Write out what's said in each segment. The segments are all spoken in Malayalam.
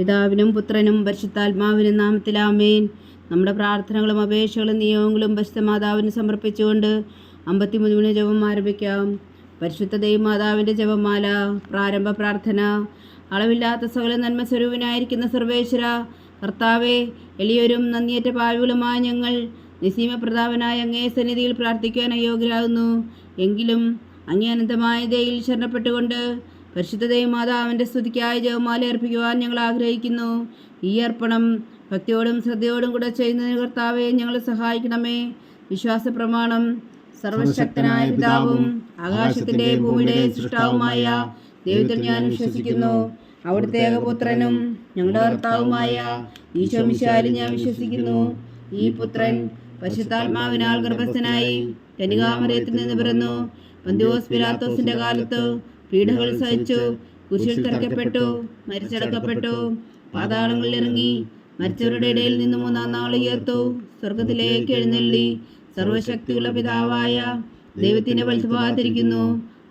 പിതാവിനും പുത്രനും പരിശുദ്ധാത്മാവിനും നാമത്തിൽ ആമേൻ. നമ്മുടെ പ്രാർത്ഥനകളും അപേക്ഷകളും നിയോഗങ്ങളും പരിശുദ്ധ മാതാവിന് സമർപ്പിച്ചുകൊണ്ട് 53 ജപം ആരംഭിക്കാം. പരിശുദ്ധ ദൈവമാതാവിൻ്റെ ജപമാല. പ്രാരംഭ പ്രാർത്ഥന. അളവില്ലാത്ത സകല നന്മ സ്വരൂപനായിരിക്കുന്ന സർവേശ്വര കർത്താവെ, എളിയൊരും നന്ദിയേറ്റ പാവികളുമായ ഞങ്ങൾ നിസീമപ്രതാപനായ അങ്ങേ സന്നിധിയിൽ പ്രാർത്ഥിക്കുവാൻ അയോഗ്യരാകുന്നു. എങ്കിലും അങ്ങേ അനന്തമായ ദയയിൽ ശരണപ്പെട്ടുകൊണ്ട് പരിശുദ്ധ ദൈവമാതാവിൻ്റെ സ്തുതിക്കായി ജപമാല അർപ്പിക്കുവാൻ ഞങ്ങൾ ആഗ്രഹിക്കുന്നു. ഈ അർപ്പണം ഭക്തിയോടും ശ്രദ്ധയോടും കൂടെ ചെയ്യുന്നതിന് കർത്താവെ ഞങ്ങളെ സഹായിക്കണമേ. വിശ്വാസ പ്രമാണം. സർവശക്തനായ പിതാവും ആകാശത്തിൻ്റെ ഭൂമിയുടെ സൃഷ്ടാവുമായ ദൈവത്തിൽ ഞാൻ വിശ്വസിക്കുന്നു. അവിടുത്തെ ഏകപുത്രനും ഞങ്ങളുടെ കർത്താവുമായ ഈശോ മിശിഹായിൽ ഞാൻ വിശ്വസിക്കുന്നു. ഈ പുത്രൻ പരിശുദ്ധാത്മാവിനാൽ ഗർഭസ്ഥനായി കന്യകാമറിയത്തിൽ നിന്ന് പിറന്നു. പന്തിയോസ് പിലാത്തോസിന്റെ കാലത്ത് പീഡകൾ സഹിച്ചു, കുരിശിൽ തറയ്ക്കപ്പെട്ടു, മരിച്ചടക്കപ്പെട്ടു, പാതാളങ്ങളിൽ ഇറങ്ങി, മരിച്ചവരുടെ ഇടയിൽ നിന്ന് 3-ാം നാൾ ഉയർത്തു, സ്വർഗത്തിലേക്ക് എഴുന്നള്ളി, സർവശക്തിയുള്ള പിതാവായ ദൈവത്തിന്റെ വലത്തുഭാഗത്തിരിക്കുന്നു.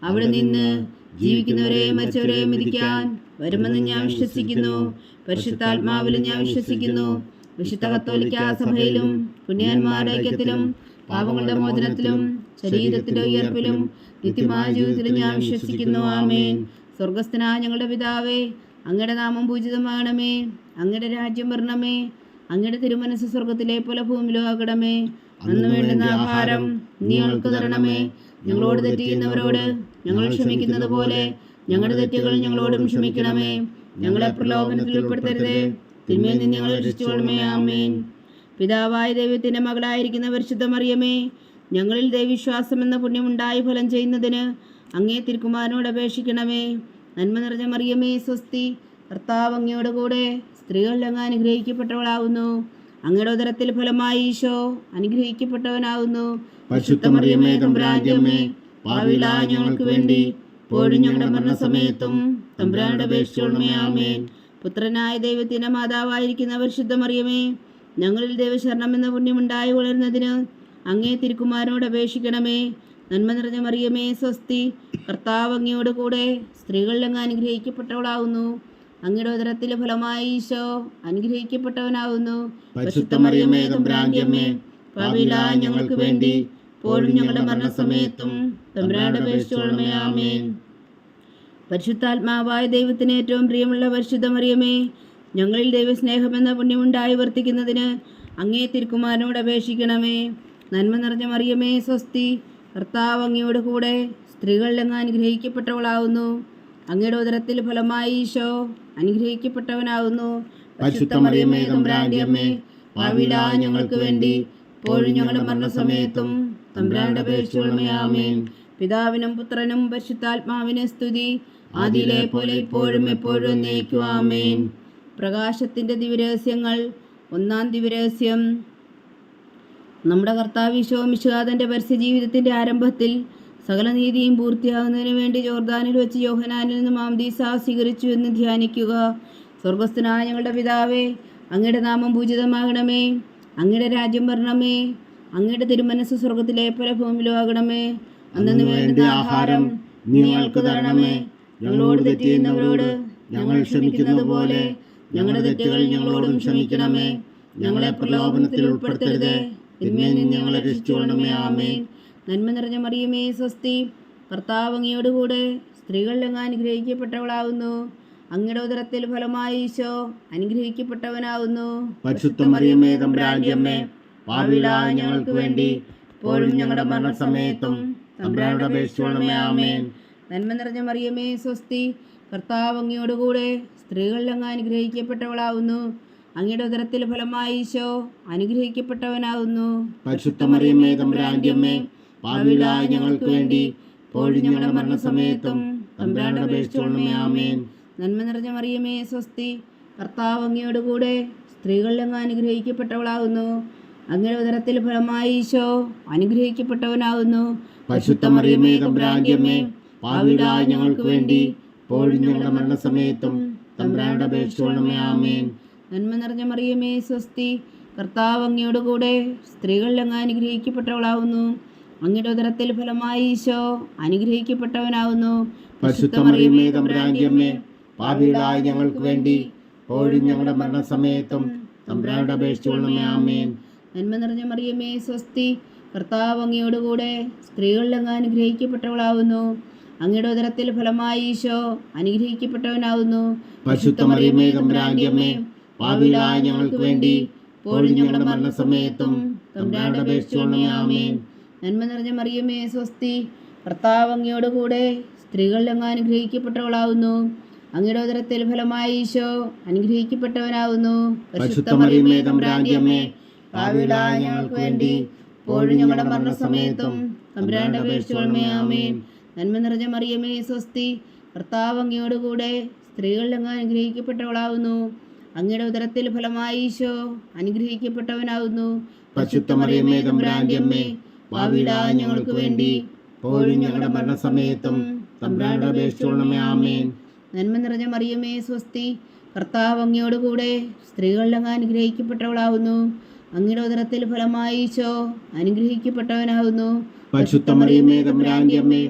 അവിടെ നിന്ന് ജീവിക്കുന്നവരെയും മരിച്ചവരെയും വിധിക്കാൻ വരുമെന്ന് ഞാൻ വിശ്വസിക്കുന്നു. പരിശുദ്ധാത്മാവിലും ഞാൻ വിശ്വസിക്കുന്നു. വിശുദ്ധ കത്തോലിക്കാ സഭയിലും പുണ്യന്മാരുടെ ഐക്യത്തിലും പാപങ്ങളുടെ മോചനത്തിലും ശരീരത്തിന്റെ ഉയർപ്പിലും നിത്യമായ ജീവിതത്തിലും ഞാൻ വിശ്വസിക്കുന്നു. ആമേൻ. സ്വർഗസ്ഥനായ ഞങ്ങളുടെ പിതാവേ, അങ്ങയുടെ നാമം പൂജിതമാകണമേ. അങ്ങയുടെ രാജ്യം വരണമേ. അങ്ങയുടെ തിരുമനസ് സ്വർഗത്തിലെ പോലെ ഭൂമിയിലും ആകണമേ. അന്ന് വേണ്ടുന്ന ആഹാരം നീ ഞങ്ങൾക്ക് തരണമേ. ഞങ്ങളോട് തെറ്റ് ചെയ്യുന്നവരോട് ഞങ്ങൾ ക്ഷമിക്കുന്നത് പോലെ ഞങ്ങളുടെ തെറ്റുകൾ ഞങ്ങളോടും ക്ഷമിക്കണമേ. ഞങ്ങളെ പ്രലോഭനത്തിൽ ഉൾപ്പെടുത്തരുതേ, തിന്മയിൽ നിന്ന് ഞങ്ങളെ രക്ഷിച്ചുകൊള്ളണമേ. ആമേൻ. പിതാവായ ദൈവത്തിന്റെ മകളായിരിക്കുന്ന പരിശുദ്ധ മറിയമേ, ഞങ്ങളിൽ ദൈവവിശ്വാസം എന്ന പുണ്യമുണ്ടായി ഫലം ചെയ്യുന്നതിന് അങ്ങേ തിരുക്കുമാരനോട് അപേക്ഷിക്കണമേ. നന്മ നിറഞ്ഞ മറിയമേ, സ്വസ്തി. കർത്താവ് അങ്ങയോട് കൂടെ സ്ത്രീകളിൽ അങ്ങ് അനുഗ്രഹിക്കപ്പെട്ടവളാകുന്നു. അങ്ങയുടെ ഉദരത്തിൽ ഫലമായി ഈശോ അനുഗ്രഹിക്കപ്പെട്ടവനാകുന്നു. പരിശുദ്ധ മറിയമേ, തമ്പുരാന്റെ അമ്മേ, പാപികളായ ഞങ്ങൾക്ക് വേണ്ടി ഇപ്പോഴും ഞങ്ങളുടെ മരണസമയത്തും തമ്പുരാനോട് അപേക്ഷിച്ചുകൊള്ളണമേ. ആമേൻ. പുത്രനായ ദൈവത്തിന്റെ മാതാവായിരിക്കുന്ന പരിശുദ്ധ മറിയമേ, ഞങ്ങളിൽ ദൈവശരണം എന്ന പുണ്യമുണ്ടായി വളരുന്നതിന് അങ്ങേ തിരുക്കുമാരനോട് അപേക്ഷിക്കണമേ. നന്മ നിറഞ്ഞ മറിയമേ, സ്വസ്തി. കർത്താവ് അങ്ങയോട് കൂടെ സ്ത്രീകളിൽ അങ്ങ് അനുഗ്രഹിക്കപ്പെട്ടവളാകുന്നു. അങ്ങയുടെ ഉദരത്തിലെ ഫലമായി ഈശോ അനുഗ്രഹിക്കപ്പെട്ടവനാകുന്നു. പരിശുദ്ധ മറിയമേ, തമ്പുരാന്റെ അമ്മേ, പാപികളായ ഞങ്ങൾക്ക് വേണ്ടി ഇപ്പോഴും ഞങ്ങളുടെ മരണസമയത്തും തമ്പുരാനോട് അപേക്ഷിച്ചുകൊള്ളണമേ. ആമേൻ. പരിശുദ്ധാത്മാവായ ദൈവത്തിന് ഏറ്റവും പ്രിയമുള്ള പരിശുദ്ധ മറിയമേ, ഞങ്ങളിൽ ദൈവസ്നേഹമെന്ന പുണ്യമുണ്ടായി വർത്തിക്കുന്നതിന് അങ്ങേ തിരുക്കുമാരനോട് അപേക്ഷിക്കണമേ. നന്മ നിറഞ്ഞ മറിയമേ, സ്വസ്തി. കർത്താവ് അങ്ങയോട് കൂടെ സ്ത്രീകളിൽ അങ്ങ് അനുഗ്രഹിക്കപ്പെട്ടവളാകുന്നു. അങ്ങയുടെ ഉദരത്തിൽ ഫലമായി ഈശോ അനുഗ്രഹിക്കപ്പെട്ടവനാകുന്നു. പരിശുദ്ധ മറിയമേ, തമ്പുരാന്റെ അമ്മേ, പാപികളായ ഞങ്ങൾക്ക് വേണ്ടി ഇപ്പോഴും ഞങ്ങളുടെ മരണസമയത്തും തമ്പുരാനോട് അപേക്ഷിച്ചുകൊള്ളണമേ. ആമേൻ. പിതാവിനും പുത്രനും പരിശുദ്ധാത്മാവിന് സ്തുതി, ആദിയിലെ പോലെ ഇപ്പോഴും എപ്പോഴും എന്നേക്കും. ആമേൻ. പ്രകാശത്തിന്റെ ദിവ്യരഹസ്യങ്ങൾ. 1-ാം ദിവ്യരഹസ്യം. നമ്മുടെ കർത്താവ് ഈശോ മിശിഹായുടെ പരസ്യ ജീവിതത്തിന്റെ ആരംഭത്തിൽ സകല നീതിയും പൂർത്തിയാകുന്നതിന് വേണ്ടി ജോർദാനിൽ വെച്ച് യോഹന്നാനിൽ നിന്ന് മാമോദീസ സ്വീകരിച്ചു എന്ന് ധ്യാനിക്കുക. സ്വർഗസ്ഥനായ ഞങ്ങളുടെ പിതാവേ, അങ്ങയുടെ നാമം പൂജിതമാകണമേ. അങ്ങയുടെ രാജ്യം വരണമേ. അങ്ങയുടെ തിരുമനസ് സ്വർഗത്തിലെ പോലെ ഭൂമിയിലും ആകണമേ. അന്നു വേണ്ടുന്ന ആഹാരം നീ ഞങ്ങൾക്ക് തരണമേ. ഞങ്ങളോട് തെറ്റ് ചെയ്യുന്നവരോട് ഞങ്ങൾ ക്ഷമിക്കുന്നത് പോലെ ഞങ്ങളുടെ തെറ്റുകൾ ഞങ്ങളോടും ക്ഷമിക്കണമേ. ഞങ്ങളെ പ്രലോഭനത്തിൽ ഉൾപ്പെടുത്തരുതേ, തിന്മയിൽ നിന്ന് ഞങ്ങളെ രക്ഷിച്ചുകൊള്ളണമേ. ആമേൻ. നന്മ നിറഞ്ഞ മറിയമേ, സ്വസ്തി. കർത്താവ് അങ്ങയോട് കൂടെ സ്ത്രീകളിൽ അങ്ങ് അനുഗ്രഹിക്കപ്പെട്ടവളാകുന്നു. അങ്ങയുടെ ഉദരത്തിൽ ഫലമായി ഈശോ അനുഗ്രഹിക്കപ്പെട്ടവനാകുന്നു. പരിശുദ്ധ മറിയമേ, തമ്പുരാന്റെ അമ്മേ, പാപികളായ ഞങ്ങൾക്ക് വേണ്ടി ഇപ്പോഴും ഞങ്ങളുടെ മരണസമയത്തും തമ്പുരാനോട് അപേക്ഷിച്ചുകൊള്ളണമേ. ആമേൻ. നന്മ നിറഞ്ഞ മറിയമേ, സ്വസ്തി. കർത്താവ് അങ്ങയോട് കൂടെ സ്ത്രീകളിൽ അങ്ങ് അനുഗ്രഹിക്കപ്പെട്ടവളാകുന്നു. അങ്ങയുടെ ഉദരത്തിൽ ഫലമായി ഈശോ അനുഗ്രഹിക്കപ്പെട്ടവനാകുന്നു. പരിശുദ്ധ മറിയമേ, തമ്പുരാന്റെ അമ്മേ, പാപികളായ ഞങ്ങൾക്ക് വേണ്ടി ഇപ്പോഴും ഞങ്ങളുടെ മരണസമയത്തും തമ്പുരാനോട് അപേക്ഷിച്ചുകൊള്ളണമേ. ആമേൻ. നന്മ നിറഞ്ഞ മറിയമേ, സ്വസ്തി. കർത്താവ് അങ്ങയോട് കൂടെ സ്ത്രീകളിൽ അങ്ങ് അനുഗ്രഹിക്കപ്പെട്ടവളാകുന്നു. അങ്ങയുടെ ഉദരത്തിൽ ഫലമായി ഈശോ അനുഗ്രഹിക്കപ്പെട്ടവനാകുന്നു. പരിശുദ്ധ മറിയമേ, തമ്പുരാന്റെ അമ്മേ, പാപികളായ ഞങ്ങൾക്ക് വേണ്ടി ഇപ്പോഴും ഞങ്ങളുടെ മരണസമയത്തും തമ്പുരാനോട് അപേക്ഷിച്ചുകൊള്ളണമേ. ആമേൻ. നന്മ നിറഞ്ഞ മറിയമേ, സ്വസ്തി. കർത്താവ് അങ്ങയോട് കൂടെ സ്ത്രീകളിൽ അങ്ങ് അനുഗ്രഹിക്കപ്പെട്ടവളാകുന്നു. അങ്ങയുടെ ഉദരത്തിൽ ഫലമായി ഈശോ അനുഗ്രഹിക്കപ്പെട്ടവനാകുന്നു. പരിശുദ്ധ മറിയമേ, തമ്പുരാന്റെ അമ്മേ, പാപികളായ ഞങ്ങൾക്ക് വേണ്ടി ഇപ്പോഴും ഞങ്ങളുടെ മരണസമയത്തും തമ്പുരാനോട് അപേക്ഷിച്ചുകൊള്ളണമേ. ആമേൻ. നന്മ നിറഞ്ഞ മറിയമേ സ്വസ്തി, കർത്താവ് അങ്ങയോടുകൂടെ സ്ത്രീകളിൽ അങ്ങ് അനുഗ്രഹിക്കപ്പെട്ടവളാവുന്നു. അങ്ങയുടെ ഉദരത്തിൽ ഫലമായി ഈശോ അനുഗ്രഹിക്കപ്പെട്ടവനാവുന്നു. പരിശുദ്ധ മറിയമേ തമ്പുരാന്റെ അമ്മേ, പാപികളായ ഞങ്ങൾക്ക് വേണ്ടി ഇപ്പോഴും ഞങ്ങളുടെ മരണസമയത്തും തമ്പുരാനോട് അപേക്ഷിച്ചുകൊള്ളണമേ. ആമേൻ. നന്മ നിറഞ്ഞ മറിയമേ സ്വസ്തി, കർത്താവ് അങ്ങയോടുകൂടെ സ്ത്രീകളിൽ അങ്ങ് അനുഗ്രഹിക്കപ്പെട്ടവളാവുന്നു. അങ്ങയുടെ ഉദരത്തിൽ ഫലമായി ഈശോ അനുഗ്രഹിക്കപ്പെട്ടവനാവുന്നു. പരിശുദ്ധ മറിയമേ തമ്പുരാന്റെ അമ്മേ, പാപികളായ ഞങ്ങൾക്ക് വേണ്ടി ഇപ്പോഴും ഞങ്ങളുടെ മരണസമയത്തും തമ്പുരാനോട് അപേക്ഷിച്ചുകൊള്ളണമേ. ആമേൻ. നന്മ നിറഞ്ഞ മറിയമേ സ്വസ്തി, കർത്താവ് അങ്ങയോടുകൂടെ സ്ത്രീകളിൽ അങ്ങ് അനുഗ്രഹിക്കപ്പെട്ടവളാവുന്നു. അങ്ങയുടെ ഉദരത്തിൽ ഫലമായി ഈശോ അനുഗ്രഹിക്കപ്പെട്ടവനാവുന്നു. പരിശുദ്ധ മറിയമേ തമ്പുരാന്റെ അമ്മേ, പാപികളായ ഞങ്ങൾക്ക് വേണ്ടി ഇപ്പോഴും ഞങ്ങളുടെ മരണസമയത്തും തമ്പുരാനോട് അപേക്ഷിച്ചുകൊള്ളണമേ. ആമേൻ. നന്മ നിറഞ്ഞ മറിയമേ സ്വസ്തി, കർത്താവ് അങ്ങയോടുകൂടെ സ്ത്രീകളിൽ അങ്ങ് അനുഗ്രഹിക്കപ്പെട്ടവളാവുന്നു. അങ്ങയുടെ ഉദരത്തിൽ ഫലമായി ഈശോ അനുഗ്രഹിക്കപ്പെട്ടവനാവുന്നു. പരിശുദ്ധ മറിയമേ തമ്പുരാന്റെ അമ്മേ,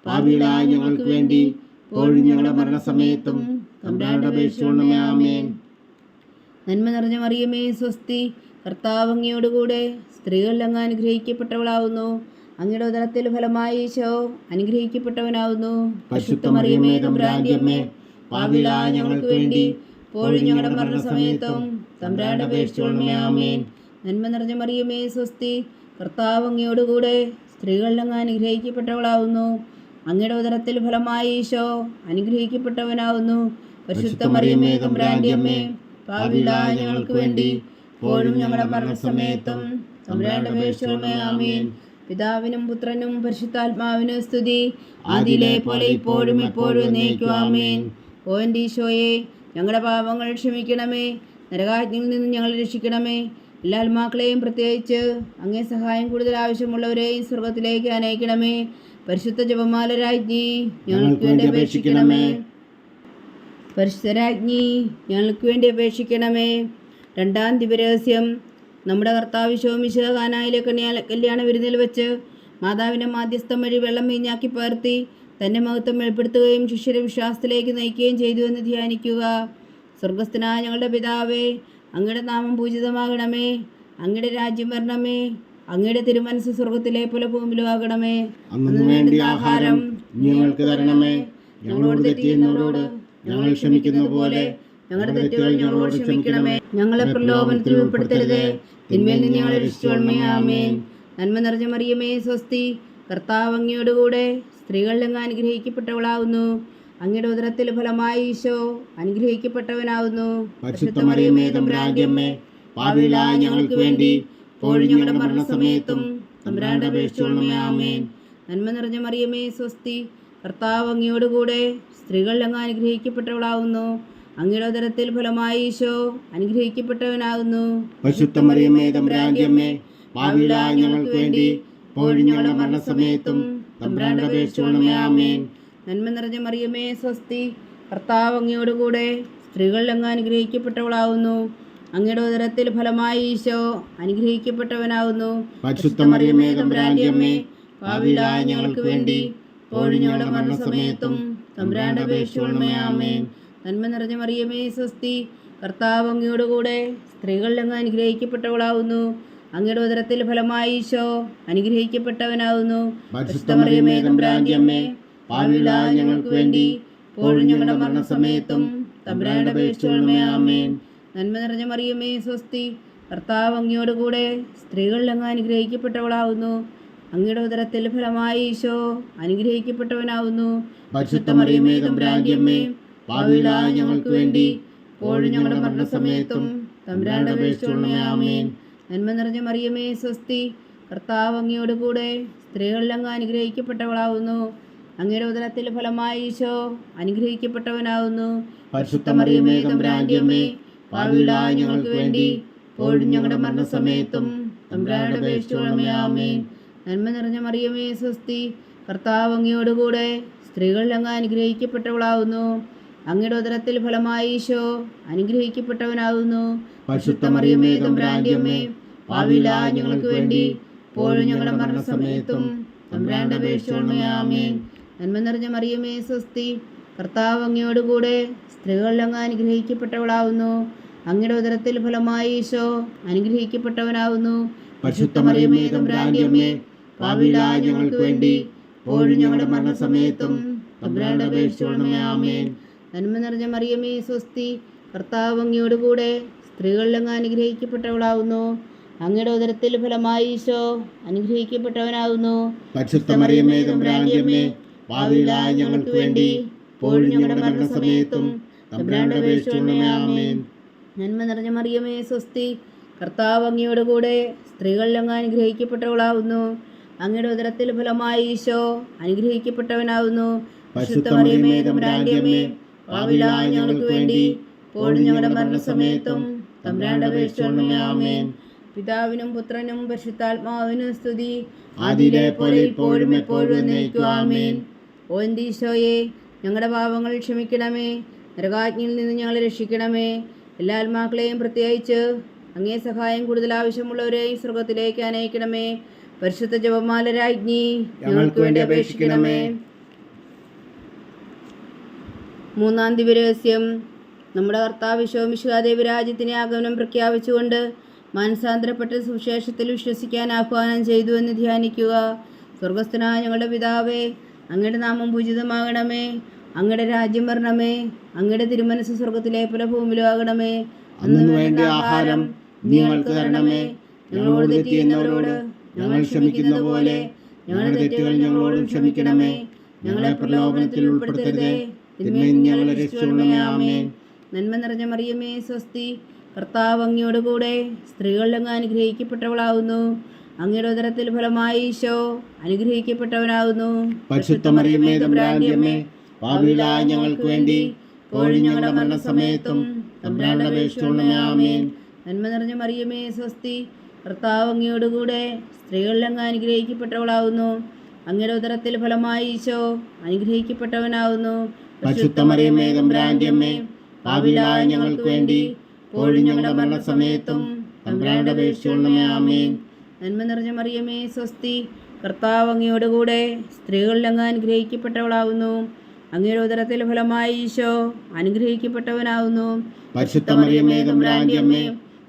പാപികളായ ഞങ്ങൾക്ക് വേണ്ടി ഇപ്പോഴും ഞങ്ങളുടെ മരണസമയത്തും തമ്പുരാനോട് അപേക്ഷിച്ചുകൊള്ളണമേ. ആമേൻ. നന്മ നിറഞ്ഞ മറിയമേ സ്വസ്തി, കർത്താവ് അങ്ങയോടുകൂടെ സ്ത്രീകളിൽ അങ്ങ് അനുഗ്രഹിക്കപ്പെട്ടവളാവുന്നു. അങ്ങയുടെ ഉദരത്തിൽ ഫലമായി ഈശോ അനുഗ്രഹിക്കപ്പെട്ടവനാവുന്നു. പരിശുദ്ധ മറിയമേ തമ്പുരാന്റെ അമ്മേ, പാപികളായ ഞങ്ങൾക്ക് വേണ്ടി ഇപ്പോഴും ഞങ്ങളുടെ മരണസമയത്തും തമ്പുരാനോട് അപേക്ഷിച്ചുകൊള്ളണമേ. ആമേൻ. നന്മ നിറഞ്ഞ മറിയമേ സ്വസ്തി, കർത്താവ് അങ്ങയോടുകൂടെ സ്ത്രീകളിൽ അങ്ങ് അനുഗ്രഹിക്കപ്പെട്ടവളാവുന്നു. അങ്ങയുടെ ഉദരത്തിൽ ഫലമായി ഈശോ അനുഗ്രഹിക്കപ്പെട്ടവനാവുന്നു. പരിശുദ്ധ മറിയമേ തമ്പുരാന്റെ അമ്മേ, പാപികളായ ഞങ്ങൾക്ക് വേണ്ടി ഇപ്പോഴും ഞങ്ങളുടെ മരണസമയത്തും തമ്പുരാനോട് അപേക്ഷിച്ചുകൊള്ളണമേ. ആമേൻ. പിതാവിനും പുത്രനും പരിശുദ്ധാത്മാവിനും സ്തുതി, ആദിയിലെ പോലെ ഇപ്പോഴും എപ്പോഴും എന്നേക്കും. ആമേൻ. ഓ എൻ്റെ ഈശോയെ, ഞങ്ങളുടെ പാപങ്ങൾ ക്ഷമിക്കണമേ, നരകാജ്ഞയിൽ നിന്ന് ഞങ്ങളെ രക്ഷിക്കണമേ. എല്ലാ ആത്മാക്കളെയും, പ്രത്യേകിച്ച് അങ്ങേ സഹായം കൂടുതൽ ആവശ്യമുള്ളവരെയും സ്വർഗത്തിലേക്ക് അനയിക്കണമേ. പരിശുദ്ധ ജപമാല രാജ്ഞി, ഞങ്ങൾക്ക് വേണ്ടി അപേക്ഷിക്കണമേ. പരിശുദ്ധ രാജ്ഞി, ഞങ്ങൾക്ക് വേണ്ടി അപേക്ഷിക്കണമേ. രണ്ടാം ദിവ്യരഹസ്യം. നമ്മുടെ കർത്താവ് ശോമിശിഹ കാനായിലെ കല്യാണ വിരുന്നിൽ വെച്ച് മാതാവിൻ്റെ മാധ്യസ്ഥം വഴി വെള്ളം വീഞ്ഞാക്കി പകർത്തി തൻ്റെ മഹത്വം വെളിപ്പെടുത്തുകയും ശിഷ്യരെ വിശ്വാസത്തിലേക്ക് നയിക്കുകയും ചെയ്തു എന്ന് ധ്യാനിക്കുക. സ്വർഗസ്ഥനായ ഞങ്ങളുടെ പിതാവേ, അങ്ങയുടെ നാമം പൂജിതമാകണമേ. അങ്ങയുടെ രാജ്യം വരണമേ. അങ്ങയുടെ തിരുമനസ് സ്വർഗത്തിലെ പോലെ ഭൂമിയിലും ആകണമേ. അന്നു വേണ്ട ആഹാരം ഞങ്ങൾക്ക് തരണമേ. ഞങ്ങളോട് തെറ്റിയുന്നവരോട് ഞങ്ങൾ ക്ഷമിക്കുന്ന പോലെ ഞങ്ങളുടെ തെറ്റുകൾ ഞങ്ങളോട് ക്ഷമിക്കണമേ. ഞങ്ങളെ പ്രലോഭനത്തിൽ ഉൾപ്പെടുത്തരുതേ, തിന്മയിൽ നിന്ന് ഞങ്ങളെ രക്ഷിച്ചുകൊള്ളണമേ. ആമേൻ. നന്മ നിറഞ്ഞ മറിയമേ സ്വസ്തി, കർത്താവ് അങ്ങയോടുകൂടെ സ്ത്രീകളിൽ അങ്ങ് അനുഗ്രഹിക്കപ്പെട്ടവളാവുന്നു. അങ്ങയുടെ ഉദരത്തിൽ ഫലമായി ഈശോ അനുഗ്രഹിക്കപ്പെട്ടവനാവുന്നു. പരിശുദ്ധ മറിയമേ തമ്പുരാന്റെ അമ്മേ, പാപികളായ ഞങ്ങൾക്ക് വേണ്ടി ഇപ്പോഴും ഞങ്ങളുടെ മരണസമയത്തും തമ്പുരാനോട് അപേക്ഷിച്ചുകൊള്ളണമേ. ആമേൻ. നന്മ നിറഞ്ഞ മറിയമേ സ്വസ്തി, കർത്താവ് അങ്ങയോടുകൂടെ സ്ത്രീകളിൽ അങ്ങ് അനുഗ്രഹിക്കപ്പെട്ടവളാവുന്നു. അങ്ങയുടെ ഉദരത്തിൽ ഫലമായി ഈശോ അനുഗ്രഹിക്കപ്പെട്ടവനാകുന്നു. പരിശുദ്ധ മറിയമേ തമ്പുരാന്റെ അമ്മേ, പാപികളായ ഞങ്ങൾക്ക് വേണ്ടി ഇപ്പോഴും ഞങ്ങളുടെ മരണസമയത്തും തമ്പുരാനോട് അപേക്ഷിച്ചുകൊള്ളണമേ. ആമേൻ. നന്മ നിറഞ്ഞ മറിയമേ സ്വസ്തി, കർത്താവ് അങ്ങയോടുകൂടെ സ്ത്രീകളിൽ അങ്ങ് അനുഗ്രഹിക്കപ്പെട്ടവളാവുന്നു. അങ്ങയുടെ ഉദരത്തിൽ ഫലമായി ഈശോ അനുഗ്രഹിക്കപ്പെട്ടവനാകുന്നു. പരിശുദ്ധ മറിയമേ തമ്പുരാന്റെ അമ്മേ, പാപികളായ ഞങ്ങൾക്ക് വേണ്ടി ഇപ്പോഴും ഞങ്ങളുടെ മരണസമയത്തും തമ്പുരാനോട് അപേക്ഷിച്ചുകൊള്ളണമേ. ആമേൻ. നന്മ നിറഞ്ഞ മറിയമേ സ്വസ്തി, കർത്താവ് അങ്ങയോടുകൂടെ സ്ത്രീകളിൽ അങ്ങ് അനുഗ്രഹിക്കപ്പെട്ടവളാവുന്നു. അങ്ങയുടെ ഉദരത്തിൽ ഫലമായി ഈശോ അനുഗ്രഹിക്കപ്പെട്ടവനാകുന്നു. പരിശുദ്ധ മറിയമേ തമ്പുരാന്റെ അമ്മേ, പാപികളായ ഞങ്ങൾക്ക് വേണ്ടി ഇപ്പോഴും ഞങ്ങളുടെ മരണസമയത്തും തമ്പുരാനോട് അപേക്ഷിച്ചുകൊള്ളണമേ. ആമേൻ. നന്മ നിറഞ്ഞ മറിയമേ സ്വസ്തി, കർത്താവ് അങ്ങയോടുകൂടെ സ്ത്രീകളിൽ അങ്ങ് അനുഗ്രഹിക്കപ്പെട്ടവളാവുന്നു. അങ്ങയുടെ ഉദരത്തിൽ ഫലമായി ഈശോ അനുഗ്രഹിക്കപ്പെട്ടവനാവുന്നു. പരിശുദ്ധ മറിയമേ തമ്പുരാന്റെ അമ്മേ, പാപികളായ ഞങ്ങൾക്ക് വേണ്ടി ഇപ്പോഴും ഞങ്ങളുടെ മരണസമയത്തും തമ്പുരാനോട് അപേക്ഷിച്ചുകൊള്ളണമേ. ആമേൻ. നന്മ നിറഞ്ഞ മറിയമേ സ്വസ്തി, കർത്താവ് അങ്ങയോടുകൂടെ സ്ത്രീകളിൽ അങ്ങ് അനുഗ്രഹിക്കപ്പെട്ടവളാവുന്നു. അങ്ങയുടെ ഉദരത്തിൽ ഫലമായി ഈശോ അനുഗ്രഹിക്കപ്പെട്ടവനാവുന്നു. പരിശുദ്ധ മറിയമേ തമ്പുരാന്റെ അമ്മേ, പാപികളായ ഞങ്ങൾക്ക് വേണ്ടി ഇപ്പോഴും ഞങ്ങളുടെ മരണസമയത്തും തമ്പുരാനോട് അപേക്ഷിച്ചുകൊള്ളണമേ. ആമേൻ. നന്മ നിറഞ്ഞ മറിയമേ സ്വസ്തി, കർത്താവ് അങ്ങയോടുകൂടെ സ്ത്രീകളിൽ അങ്ങ് അനുഗ്രഹിക്കപ്പെട്ടവളാവുന്നു. അങ്ങയുടെ ഉദരത്തിൽ ഫലമായി ഈശോ അനുഗ്രഹിക്കപ്പെട്ടവനാകുന്നു. പരിശുദ്ധ മറിയമേ തമ്പുരാന്റെ അമ്മേ, പാപികളായ ഞങ്ങൾക്ക് വേണ്ടി ഇപ്പോഴും ഞങ്ങളുടെ മരണസമയത്തും തമ്പുരാനോട് അപേക്ഷിച്ചുകൊള്ളണമേ. ആമേൻ. നന്മ നിറഞ്ഞ മറിയമേ സ്വസ്തി, കർത്താവ് അങ്ങയോടുകൂടെ സ്ത്രീകളിൽ അങ്ങ് അനുഗ്രഹിക്കപ്പെട്ടവളാവുന്നു. അങ്ങയുടെ ഉദരത്തിൽ ഫലമായി ഈശോ അനുഗ്രഹിക്കപ്പെട്ടവനാവുന്നു. പരിശുദ്ധ മറിയമേ തമ്പുരാന്റെ അമ്മേ, പാപികളായ ഞങ്ങൾക്ക് വേണ്ടി ഇപ്പോഴും ഞങ്ങളുടെ മരണസമയത്തും തമ്പുരാനോട് അപേക്ഷിച്ചുകൊള്ളണമേ. ആമേൻ. നന്മ നിറഞ്ഞ മറിയമേ സ്വസ്തി, കർത്താവ് അങ്ങയോടുകൂടെ സ്ത്രീകളിൽ അങ്ങ് അനുഗ്രഹിക്കപ്പെട്ടവളാവുന്നു. അങ്ങയുടെ ഉദരത്തിൽ ഫലമായി ഈശോ അനുഗ്രഹിക്കപ്പെട്ടവനാവുന്നു. പരിശുദ്ധ മറിയമേ തമ്പുരാന്റെ അമ്മേ, പാപികളായ ഞങ്ങൾക്ക് വേണ്ടി ഇപ്പോഴും ഞങ്ങളുടെ മരണസമയത്തും തമ്പുരാനോട് അപേക്ഷിച്ചുകൊള്ളണമേ. ആമേൻ. നന്മ നിറഞ്ഞ മറിയമേ സ്വസ്തി, കർത്താവ് അങ്ങയോടുകൂടെ സ്ത്രീകളിൽ അങ്ങ് അനുഗ്രഹിക്കപ്പെട്ടവളാവുന്നു. അങ്ങയുടെ ഉദരത്തിൽ ഫലമായി ഈശോ അനുഗ്രഹിക്കപ്പെട്ടവനാവുന്നു. പരിശുദ്ധ മറിയമേ തമ്പുരാന്റെ അമ്മേ, പാപികളായ ഞങ്ങൾക്ക് വേണ്ടി ഇപ്പോഴും ഞങ്ങളുടെ മരണസമയത്തും തമ്പുരാനോട് അപേക്ഷിച്ചുകൊള്ളണമേ. ആമേൻ. പിതാവിനും പുത്രനും പരിശുദ്ധാത്മാവിനും സ്തുതി, ആദിയിലെ പോലെ ഇപ്പോഴും എപ്പോഴും എന്നേക്കും. ആമേൻ. ഓ എൻ്റെ ഈശോയെ, ഞങ്ങളുടെ പാപങ്ങൾ ക്ഷമിക്കണമേ, നരകാജ്ഞയിൽ നിന്ന് ഞങ്ങളെ രക്ഷിക്കണമേ. എല്ലാ ആത്മാക്കളെയും പ്രത്യേകിച്ച് അങ്ങേ സഹായം കൂടുതൽ ആവശ്യമുള്ളവരെയും സ്വർഗത്തിലേക്ക് അനയിക്കണമേ. പരിശുദ്ധ ജപമാല രാജ്ഞി, ഞങ്ങൾക്ക് വേണ്ടി അപേക്ഷിക്കണമേ. മൂന്നാം ദിവരഹസ്യം. നമ്മുടെ കർത്താവ് ഈശോ മിശിഹാ ദൈവരാജ്യത്തിൻ്റെ ആഗമനം പ്രഖ്യാപിച്ചുകൊണ്ട് മാനസാന്തരപ്പെട്ട സുവിശേഷത്തിൽ വിശ്വസിക്കാൻ ആഹ്വാനം ചെയ്തു എന്ന് ധ്യാനിക്കുക. സ്വർഗസ്ഥനായ ഞങ്ങളുടെ പിതാവേ, അങ്ങയുടെ നാമം പൂജിതമാകണമേ. അങ്ങയുടെ രാജ്യം വരണമേ. അങ്ങയുടെ തിരുമനസ് സ്വർഗത്തിലെ പോലെ ഭൂമിയിലും ആകണമേ. അന്നു വേണ്ട ആഹാരം നീ ഞങ്ങൾക്ക് തരണമേ. ഞങ്ങളോട് തെറ്റ് ചെയ്യുന്നവരോട് ഞങ്ങൾ ക്ഷമിക്കുന്ന പോലെ ഞങ്ങളുടെ തെറ്റുകൾ ഞങ്ങളോടും ക്ഷമിക്കണമേ. ഞങ്ങളെ പ്രലോഭനത്തിൽ ഉൾപ്പെടുത്തരുതേ, തിന്മയിൽ നിന്ന് ഞങ്ങളെ രക്ഷിച്ചുകൊള്ളണമേ. ആമേൻ. നന്മ നിറഞ്ഞ മറിയമേ സ്വസ്തി, കർത്താവ് അങ്ങയോടുകൂടെ സ്ത്രീകളിൽ അങ്ങ് അനുഗ്രഹിക്കപ്പെട്ടവളാവുന്നു. അങ്ങയുടെ ഉദരത്തിൽ ഫലമായി ഈശോ അനുഗ്രഹിക്കപ്പെട്ടവനാവുന്നു. പരിശുദ്ധ മറിയമേ തമ്പുരാന്റെ അമ്മേ, പാപികളായ ഞങ്ങൾക്ക് വേണ്ടി ഇപ്പോഴും ഞങ്ങളുടെ മരണസമയത്തും തമ്പുരാനോട് അപേക്ഷിച്ചുകൊള്ളണമേ. ആമേൻ. നന്മ നിറഞ്ഞ മറിയമേ സ്വസ്തി, കർത്താവ് അങ്ങയോടുകൂടെ സ്ത്രീകളിൽ അങ്ങ് അനുഗ്രഹിക്കപ്പെട്ടവളാവുന്നു. അങ്ങയുടെ ഉദരത്തിൽ ഫലമായി ഈശോ അനുഗ്രഹിക്കപ്പെട്ടവനാവുന്നു. പരിശുദ്ധ മറിയമേ തമ്പുരാന്റെ അമ്മേ, പാപികളായ ഞങ്ങൾക്ക് വേണ്ടി ഇപ്പോഴും ഞങ്ങളുടെ മരണസമയത്തും തമ്പുരാനോട് അപേക്ഷിച്ചുകൊള്ളണമേ. ആമേൻ. നന്മ നിറഞ്ഞ മറിയമേ സ്വസ്തി, കർത്താവ് അങ്ങയോടുകൂടെ സ്ത്രീകളിൽ അങ്ങ് അനുഗ്രഹിക്കപ്പെട്ടവളാവുന്നു. അങ്ങയുടെ ഉദരത്തിൽ ഫലമായി ഈശോ അനുഗ്രഹിക്കപ്പെട്ടവനാവുന്നു. പരിശുദ്ധ മറിയമേ തമ്പുരാന്റെ അമ്മേ,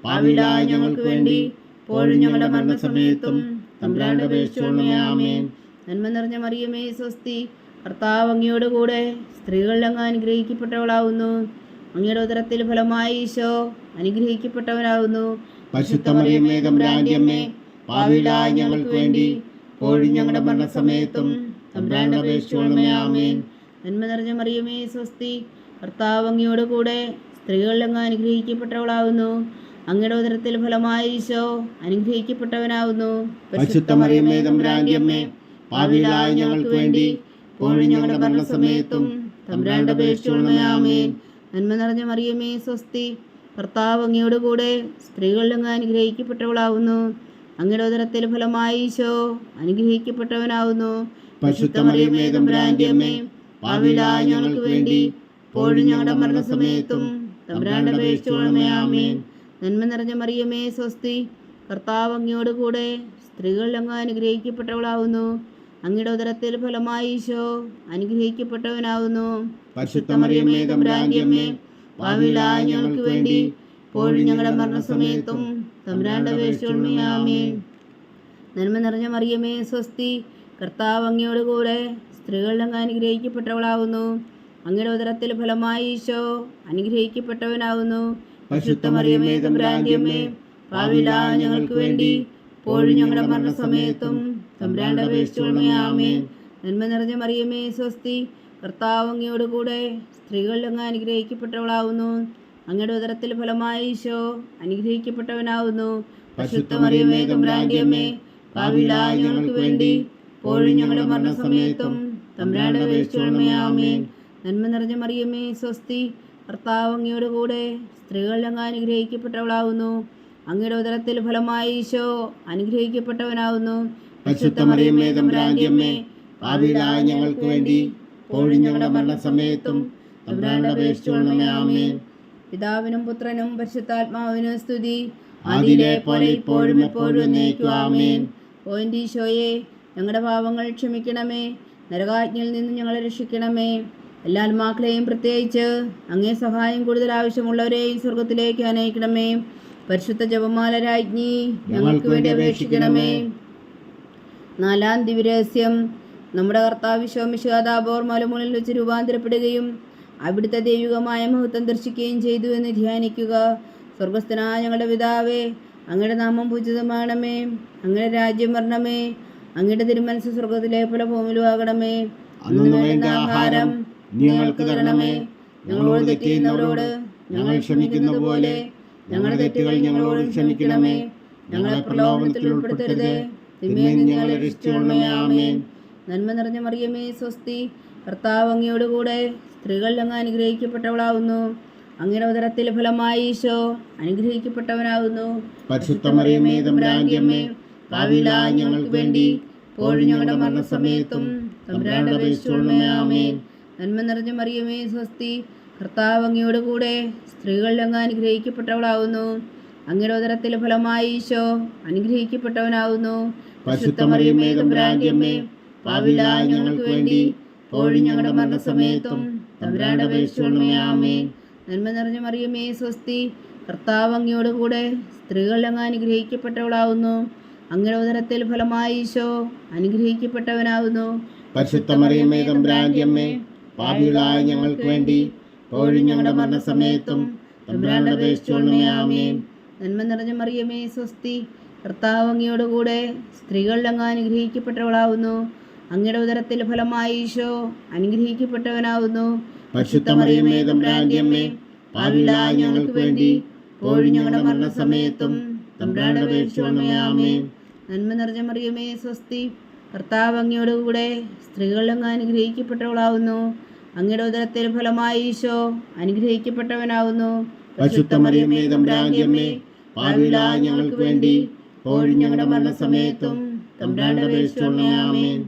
പാപികളായ ഞങ്ങൾക്ക് വേണ്ടി ഇപ്പോഴും ഞങ്ങളുടെ മരണസമയത്തും തമ്പുരാനോട് അപേക്ഷിച്ചുകൊള്ളണമേ. ആമേൻ. നന്മ നിറഞ്ഞ മറിയമേ സ്വസ്തി, കർത്താവ് അങ്ങയോടുകൂടെ സ്ത്രീകളിൽ അങ്ങ് അനുഗ്രഹിക്കപ്പെട്ടവളാവുന്നു. അങ്ങയുടെ ഉദരത്തിൽ ഫലമായി ഈശോ അനുഗ്രഹിക്കപ്പെട്ടവനാവുന്നു. പരിശുദ്ധ മറിയമേ തമ്പുരാന്റെ അമ്മേ, പാപികളായ ഞങ്ങൾക്ക് വേണ്ടി ഇപ്പോഴും ഞങ്ങളുടെ മരണസമയത്തും തമ്പുരാനോട് അപേക്ഷിച്ചുകൊള്ളണമേ. ആമേൻ. നന്മ നിറഞ്ഞ മറിയമേ സ്വസ്തി, കർത്താവ് അങ്ങയോടുകൂടെ സ്ത്രീകളിൽ അങ്ങ് അനുഗ്രഹിക്കപ്പെട്ടവളാവുന്നു. അങ്ങയുടെ ഉദരത്തിൽ ഫലമായി ഈശോ അനുഗ്രഹിക്കപ്പെട്ടവനാവുന്നു. പരിശുദ്ധ മറിയമേ തമ്പുരാന്റെ അമ്മേ, പാപികളായ ഞങ്ങൾക്ക് വേണ്ടി ഇപ്പോഴും ഞങ്ങളുടെ മരണസമയത്തും തമ്പുരാനോട് അപേക്ഷിച്ചുകൊള്ളണമേ. ആമേൻ. നന്മ നിറഞ്ഞ മറിയമേ സ്വസ്തി, കർത്താവ് അങ്ങയോടുകൂടെ സ്ത്രീകളിൽ അങ്ങ് അനുഗ്രഹിക്കപ്പെട്ടവളാവുന്നു. അങ്ങയുടെ ഉദരത്തിൽ ഫലമായി ഈശോ അനുഗ്രഹിക്കപ്പെട്ടവനാവുന്നു. പരിശുദ്ധ മറിയമേ തമ്പുരാന്റെ അമ്മേ, പാപികളായ ഞങ്ങൾക്ക് വേണ്ടി ഇപ്പോഴും ഞങ്ങളുടെ മരണസമയത്തും തമ്പുരാനോട് അപേക്ഷിച്ചുകൊള്ളണമേ. ആമേൻ. നന്മ നിറഞ്ഞ മറിയമേ സ്വസ്തി, കർത്താവ് അങ്ങയോടുകൂടെ സ്ത്രീകളിൽ അങ്ങ് അനുഗ്രഹിക്കപ്പെട്ടവളാവുന്നു. അങ്ങയുടെ ഉദരത്തിൽ ഫലമായി ഈശോ അനുഗ്രഹിക്കപ്പെട്ടവനാവുന്നു. പരിശുദ്ധ മറിയമേ തമ്പുരാന്റെ അമ്മേ, പാപികളായ ഞങ്ങൾക്ക് വേണ്ടി ഇപ്പോഴും ഞങ്ങളുടെ മരണസമയത്തും തമ്പുരാനോട് അപേക്ഷിച്ചുകൊള്ളണമേ. ആമേൻ. നന്മ നിറഞ്ഞ മറിയമേ സ്വസ്തി, കർത്താവ് അങ്ങയോടുകൂടെ സ്ത്രീകളിൽ അങ്ങ് അനുഗ്രഹിക്കപ്പെട്ടവളാവുന്നു. അങ്ങയുടെ ഉദരത്തിൽ ഫലമായി ഈശോ അനുഗ്രഹിക്കപ്പെട്ടവനാവുന്നു. പരിശുദ്ധ മറിയമേ തമ്പുരാന്റെ അമ്മേ, പാപികളായ ഞങ്ങൾക്ക് വേണ്ടി ഇപ്പോഴും ഞങ്ങളുടെ മരണസമയത്തും തമ്പുരാനോട് അപേക്ഷിച്ചുകൊള്ളണമേ. ആമേൻ. നന്മ നിറഞ്ഞ മറിയമേ സ്വസ്തി, കർത്താവ് അങ്ങയോടുകൂടെ സ്ത്രീകളിൽ അങ്ങ് അനുഗ്രഹിക്കപ്പെട്ടവളാവുന്നു. അങ്ങയുടെ ഉദരത്തിൽ ഫലമായി ഈശോ അനുഗ്രഹിക്കപ്പെട്ടവനാവുന്നു. പരിശുദ്ധ മറിയമേ തമ്പുരാന്റെ അമ്മേ, പാപികളായ ഞങ്ങൾക്ക് വേണ്ടി ഇപ്പോഴും ഞങ്ങളുടെ മരണസമയത്തും തമ്പുരാനോട് അപേക്ഷിച്ചുകൊള്ളണമേ. ആമേൻ. നന്മ നിറഞ്ഞ മറിയമേ സ്വസ്തി, കർത്താവ് അങ്ങയോടുകൂടെ സ്ത്രീകളിൽ അങ്ങ് അനുഗ്രഹിക്കപ്പെട്ടവളാവുന്നു. അങ്ങയുടെ ഉദരത്തിൽ ഫലമായി ഈശോ അനുഗ്രഹിക്കപ്പെട്ടവനാവുന്നു. പരിശുദ്ധ മറിയമേ തമ്പുരാന്റെ അമ്മേ, പാപികളായ ഞങ്ങൾക്ക് വേണ്ടി ഇപ്പോഴും ഞങ്ങളുടെ മരണസമയത്തും തമ്പുരാനോട് അപേക്ഷിച്ചുകൊള്ളണമേ. ആമേൻ. പിതാവിനും പുത്രനും പരിശുദ്ധാത്മാവിനും സ്തുതി, ആദിയിലെ പോലെ ഇപ്പോഴും എപ്പോഴും എന്നേക്കും. ആമേൻ. ഓ എൻ്റെ ഈശോയെ, ഞങ്ങളുടെ പാപങ്ങൾ ക്ഷമിക്കണമേ, നരകാജ്ഞയിൽ നിന്ന് ഞങ്ങളെ രക്ഷിക്കണമേ. എല്ലാ ആത്മാക്കളെയും പ്രത്യേകിച്ച് അങ്ങേ സഹായം കൂടുതൽ ആവശ്യമുള്ളവരെയും സ്വർഗത്തിലേക്ക് അനയിക്കണമേ. പരിശുദ്ധ ജപമാല രാജ്ഞി ഞങ്ങൾക്ക് വേണ്ടി അപേക്ഷിക്കണമേ. 4-ാം ദിവ്യരഹസ്യം. നമ്മുടെ കർത്താവ് ഈശോ താബോർ മലമുകളിൽ വെച്ച് രൂപാന്തരപ്പെടുകയും അവിടുത്തെ ദൈവികമായ മഹത്വം ദർശിക്കുകയും ചെയ്തു എന്ന് ധ്യാനിക്കുക. സ്വർഗസ്ഥനായ ഞങ്ങളുടെ പിതാവേ, അങ്ങയുടെ നാമം പൂജിതമാകണമേ. അങ്ങയുടെ രാജ്യം വരണമേ. അങ്ങയുടെ തിരുമനസ്സ് സ്വർഗത്തിലെ പോലെ ഭൂമിയിലും ആകണമേ. അന്നു വേണ്ട ആഹാരം ഞങ്ങൾക്ക് തരണമേ. ഞങ്ങളോട് തെറ്റ് ചെയ്യുന്നവരോട് ഞങ്ങൾ ക്ഷമിക്കുന്നത് പോലെ ഞങ്ങളുടെ തെറ്റുകൾ ഞങ്ങളോടും ക്ഷമിക്കണമേ. ഞങ്ങളെ പ്രലോഭനത്തിൽ ഉൾപ്പെടുത്തരുതേ, തിന്മയിൽ നിന്ന് ഞങ്ങളെ രക്ഷിച്ചുകൊള്ളണമേ. ആമേൻ. നന്മ നിറഞ്ഞ മറിയമേ, സ്വസ്തി. കർത്താവ് അങ്ങയോടുകൂടെ സ്ത്രീകളിൽ അങ്ങ് അനുഗ്രഹിക്കപ്പെട്ടവളാവുന്നു. അങ്ങയുടെ ഉദരത്തിൽ ഫലമായി ഈശോ അനുഗ്രഹിക്കപ്പെട്ടവനാകുന്നു. പരിശുദ്ധ മറിയമേ, തമ്പുരാന്റെ അമ്മേ, പാപികളായ ഞങ്ങൾക്ക് വേണ്ടി ഇപ്പോഴും ഞങ്ങളുടെ മരണസമയത്തും തമ്പുരാനോട് അപേക്ഷിച്ചുകൊള്ളണമേ. ആമേൻ. നന്മ നിറഞ്ഞ മറിയമേ, സ്വസ്തി. കർത്താവ് അങ്ങയോടുകൂടെ സ്ത്രീകളിൽ അങ്ങ് അനുഗ്രഹിക്കപ്പെട്ടവളാവുന്നു. അങ്ങയുടെ ഉദരത്തിൽ ഫലമായി ഈശോ അനുഗ്രഹിക്കപ്പെട്ടവനാകുന്നു. പരിശുദ്ധ മറിയമേ, തമ്പുരാന്റെ അമ്മേ, പാപികളായ ഞങ്ങൾക്ക് വേണ്ടി ഇപ്പോഴും ഞങ്ങളുടെ മരണസമയത്തും തമ്പുരാനോട് അപേക്ഷിച്ചുകൊള്ളണമേ. ആമേൻ. നന്മ നിറഞ്ഞ മറിയമേ, സ്വസ്തി. കർത്താവ് അങ്ങയോടുകൂടെ സ്ത്രീകളിൽ അങ്ങ് അനുഗ്രഹിക്കപ്പെട്ടവളാവുന്നു. അങ്ങയുടെ ഉദരത്തിൽ ഫലമായി ഈശോ അനുഗ്രഹിക്കപ്പെട്ടവനാകുന്നു. പരിശുദ്ധ മറിയമേ, തമ്പുരാന്റെ അമ്മേ, പാപികളായ ഞങ്ങൾക്ക് വേണ്ടി ഇപ്പോഴും ഞങ്ങളുടെ മരണസമയത്തും തമ്പുരാനോട് അപേക്ഷിച്ചുകൊള്ളണമേ. ആമേൻ. നന്മ നിറഞ്ഞ മറിയമേ, സ്വസ്തി. കർത്താവ് അങ്ങയോടുകൂടെ സ്ത്രീകളിൽ അങ്ങ് അനുഗ്രഹിക്കപ്പെട്ടവളാവുന്നു. അങ്ങയുടെ ഉദരത്തിൽ ഫലമായി ഈശോ അനുഗ്രഹിക്കപ്പെട്ടവനാകുന്നു. പരിശുദ്ധ മറിയമേ, തമ്പുരാന്റെ അമ്മേ, പാപികളായ ഞങ്ങൾക്ക് വേണ്ടി ഇപ്പോഴും ഞങ്ങളുടെ മരണസമയത്തും തമ്പുരാനോട് അപേക്ഷിച്ചുകൊള്ളണമേ. ആമേൻ. നന്മ നിറഞ്ഞ മറിയമേ, സ്വസ്തി. കർത്താവ് അങ്ങയോടുകൂടെ സ്ത്രീകളിൽ അങ്ങ് അനുഗ്രഹിക്കപ്പെട്ടവളാവുന്നു. അങ്ങയുടെ ഉദരത്തിൽ ഫലമായി ഈശോ അനുഗ്രഹിക്കപ്പെട്ടവനാകുന്നു. പരിശുദ്ധ മറിയമേ, തമ്പുരാന്റെ അമ്മേ, പാപികളായ ഞങ്ങൾക്ക് വേണ്ടി ഇപ്പോഴും ഞങ്ങളുടെ മരണസമയത്തും തമ്പുരാനോട് അപേക്ഷിച്ചുകൊള്ളണമേ. ആമേൻ.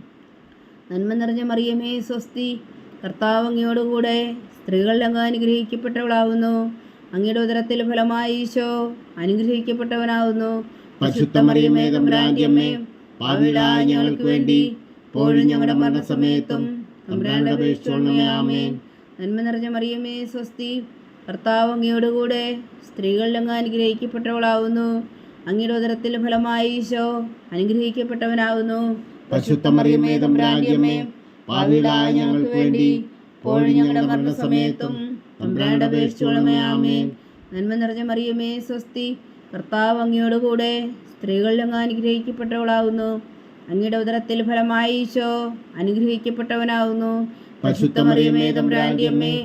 നന്മ നിറഞ്ഞ മറിയമേ, സ്വസ്തി. കർത്താവ് അങ്ങയോടുകൂടെ സ്ത്രീകളിൽ അങ്ങ് അനുഗ്രഹിക്കപ്പെട്ടവളാവുന്നു. അങ്ങയുടെ ഉദരത്തിൽ ഫലമായി ഈശോ അനുഗ്രഹിക്കപ്പെട്ടവനാകുന്നു. പരിശുദ്ധ മറിയമേ, തമ്പുരാന്റെ അമ്മേ, പാപികളായ ഞങ്ങൾക്ക് വേണ്ടി ഇപ്പോഴും ഞങ്ങളുടെ മരണസമയത്തും തമ്പുരാനോട് അപേക്ഷിച്ചുകൊള്ളണമേ. ആമേൻ. നന്മ നിറഞ്ഞ മറിയമേ, സ്വസ്തി. കർത്താവ് അങ്ങയോടുകൂടെ സ്ത്രീകളിൽ അങ്ങ് അനുഗ്രഹിക്കപ്പെട്ടവളാവുന്നു. അങ്ങയുടെ ഉദരത്തിൽ ഫലമായി ഈശോ അനുഗ്രഹിക്കപ്പെട്ടവനാകുന്നു. പരിശുദ്ധ മറിയമേ, തമ്പുരാന്റെ അമ്മേ, പാപികളായ ഞങ്ങൾക്ക് വേണ്ടി ഇപ്പോഴും ഞങ്ങളുടെ മരണസമയത്തും തമ്പുരാനോട് അപേക്ഷിച്ചുകൊള്ളണമേ. ആമേൻ. നന്മ നിറഞ്ഞ മറിയമേ, സ്വസ്തി. കർത്താവ് അങ്ങയോടുകൂടെ സ്ത്രീകളിൽ അങ്ങ് അനുഗ്രഹിക്കപ്പെട്ടവളാകുന്നു. അങ്ങയുടെ ഉദരത്തിൽ ഫലമായി ഈശോ അനുഗ്രഹിക്കപ്പെട്ടവനാകുന്നു. പരിശുദ്ധ മറിയമേ, തമ്പുരാന്റെ അമ്മേ,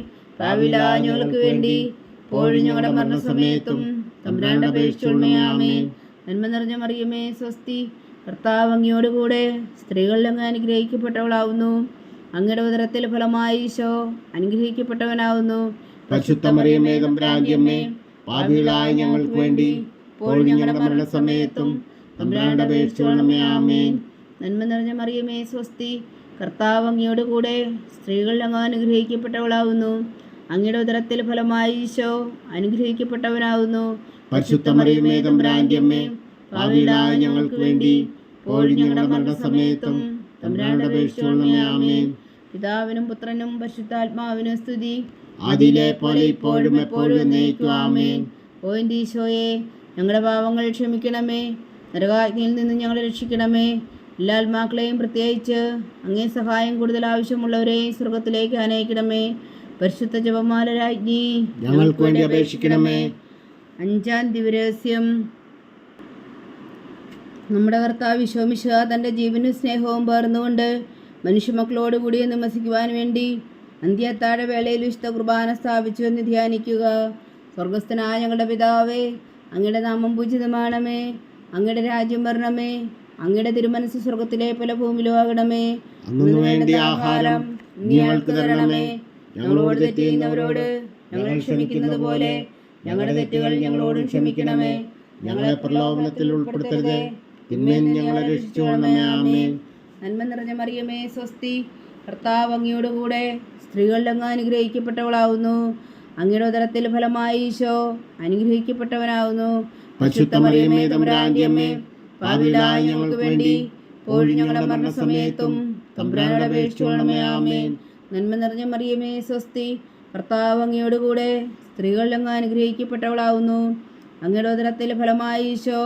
പാപികളായ ഞങ്ങൾക്ക് വേണ്ടി ഇപ്പോഴും ഞങ്ങളുടെ മരണസമയത്തും തമ്പുരാനോട് അപേക്ഷിച്ചുകൊള്ളണമേ. ആമേൻ. നന്മ നിറഞ്ഞ മറിയമേ, സ്വസ്തി. കർത്താവ് അങ്ങയോടുകൂടെ സ്ത്രീകളിൽ അങ്ങ് അനുഗ്രഹിക്കപ്പെട്ടവളാവുന്നു. അങ്ങയുടെ ഉദരത്തിൽ ഫലമായി ഈശോ അനുഗ്രഹിക്കപ്പെട്ടവനാകുന്നു. പരിശുദ്ധ മറിയമേ, തമ്പുരാന്റെ അമ്മേ, പാപികളായ ഞങ്ങൾക്ക് വേണ്ടി ഇപ്പോഴും ഞങ്ങളുടെ മരണസമയത്തും തമ്പുരാനോട് അപേക്ഷിച്ചുകൊള്ളണമേ. ആമേൻ. നന്മ നിറഞ്ഞ മറിയമേ, സ്വസ്തി. കർത്താവ് അങ്ങയോടുകൂടെ സ്ത്രീകളിൽ അങ്ങ് അനുഗ്രഹിക്കപ്പെട്ടവളാവുന്നു. അങ്ങയുടെ ഉദരത്തിൽ ഫലമായി ഈശോ അനുഗ്രഹിക്കപ്പെട്ടവനാകുന്നു. പരിശുദ്ധ മറിയമേ, തമ്പുരാന്റെ അമ്മേ, പാപികളായ ഞങ്ങൾക്ക് വേണ്ടി ഇപ്പോഴും ഞങ്ങളുടെ മരണസമയത്തും തമ്പുരാനോട് അപേക്ഷിച്ചുകൊള്ളണമേ. ആമേൻ. പിതാവിനും പുത്രനും പരിശുദ്ധാത്മാവിനും സ്തുതി. അതിലെ പോലെ ഇപ്പോഴും എപ്പോഴും എന്നേക്കും. ആമേൻ. ഓ എൻ്റെ ഈശോയെ, ഞങ്ങളുടെ പാവങ്ങൾ ക്ഷമിക്കണമേ. നരകാഗ്നിയിൽ നിന്ന് ഞങ്ങളെ രക്ഷിക്കണമേ. എല്ലാ ആത്മാക്കളെയും പ്രത്യേകിച്ച് അങ്ങേ സഹായം കൂടുതൽ ആവശ്യമുള്ളവരെയും സ്വർഗത്തിലേക്ക് അനയിക്കണമേ. പരിശുദ്ധ ജപമാല രാജ്ഞി ഞങ്ങൾക്ക് വേണ്ടി അപേക്ഷിക്കണമേ. 5-ാം ദിവ്യരഹസ്യം. നമ്മുടെ കർത്താവ് ഈശോ മിശിഹാ തൻ്റെ ജീവനും സ്നേഹവും പകർന്നുകൊണ്ട് മനുഷ്യമക്കളോടുകൂടി നമസ്കരിക്കുവാൻ വേണ്ടി അന്ത്യത്താഴ വേളയിൽ വിശുദ്ധ കുർബാന സ്ഥാപിച്ചു എന്ന് ധ്യാനിക്കുക. സ്വർഗസ്ഥനായ ഞങ്ങളുടെ പിതാവേ, അങ്ങയുടെ നാമം പൂജിതമാണമേ. അങ്ങയുടെ രാജ്യം വരണമേ. അങ്ങയുടെ തിരുമനസ്സ് സ്വർഗത്തിലെ പോലെ ഭൂമിയിലും ആകണമേ. അന്നു വേണ്ട ആഹാരം ഞങ്ങൾക്ക് തരണമേ. ഞങ്ങളോട് തെറ്റ് ചെയ്യുന്നവരോട് ഞങ്ങൾ ക്ഷമിക്കുന്നത് പോലെ ഞങ്ങളുടെ തെറ്റുകൾ ഞങ്ങളോടും ക്ഷമിക്കണമേ. ഞങ്ങളെ പ്രലോഭനത്തിൽ ഉൾപ്പെടുത്തരുതേ, തിന്മയിൽ നിന്ന് ഞങ്ങളെ രക്ഷിച്ചുകൊള്ളണമേ. ആമേൻ. നന്മ നിറഞ്ഞ മറിയമേ, സ്വസ്തി. കർത്താവ് അങ്ങയോടുകൂടെ സ്ത്രീകളിൽ അങ്ങ് അനുഗ്രഹിക്കപ്പെട്ടവളാവുന്നു. അങ്ങയുടെ ഉദരത്തിൽ ഫലമായി ഈശോ അനുഗ്രഹിക്കപ്പെട്ടവനാവുന്നു. പരിശുദ്ധ മറിയമേ, തമ്പുരാന്റെ അമ്മേ, പാപികളായ ഞങ്ങൾക്ക് വേണ്ടി ഇപ്പോഴും ഞങ്ങളുടെ മരണസമയത്തും തമ്പുരാനോട് അപേക്ഷിച്ചുകൊള്ളണമേ. ആമേൻ. നന്മ നിറഞ്ഞ മറിയമേ സ്വസ്തി, കർത്താവ് അങ്ങയോടുകൂടെ സ്ത്രീകളിൽ അങ്ങ് അനുഗ്രഹിക്കപ്പെട്ടവളാവുന്നു. അങ്ങയുടെ ഉദരത്തിൽ ഫലമായി ഈശോ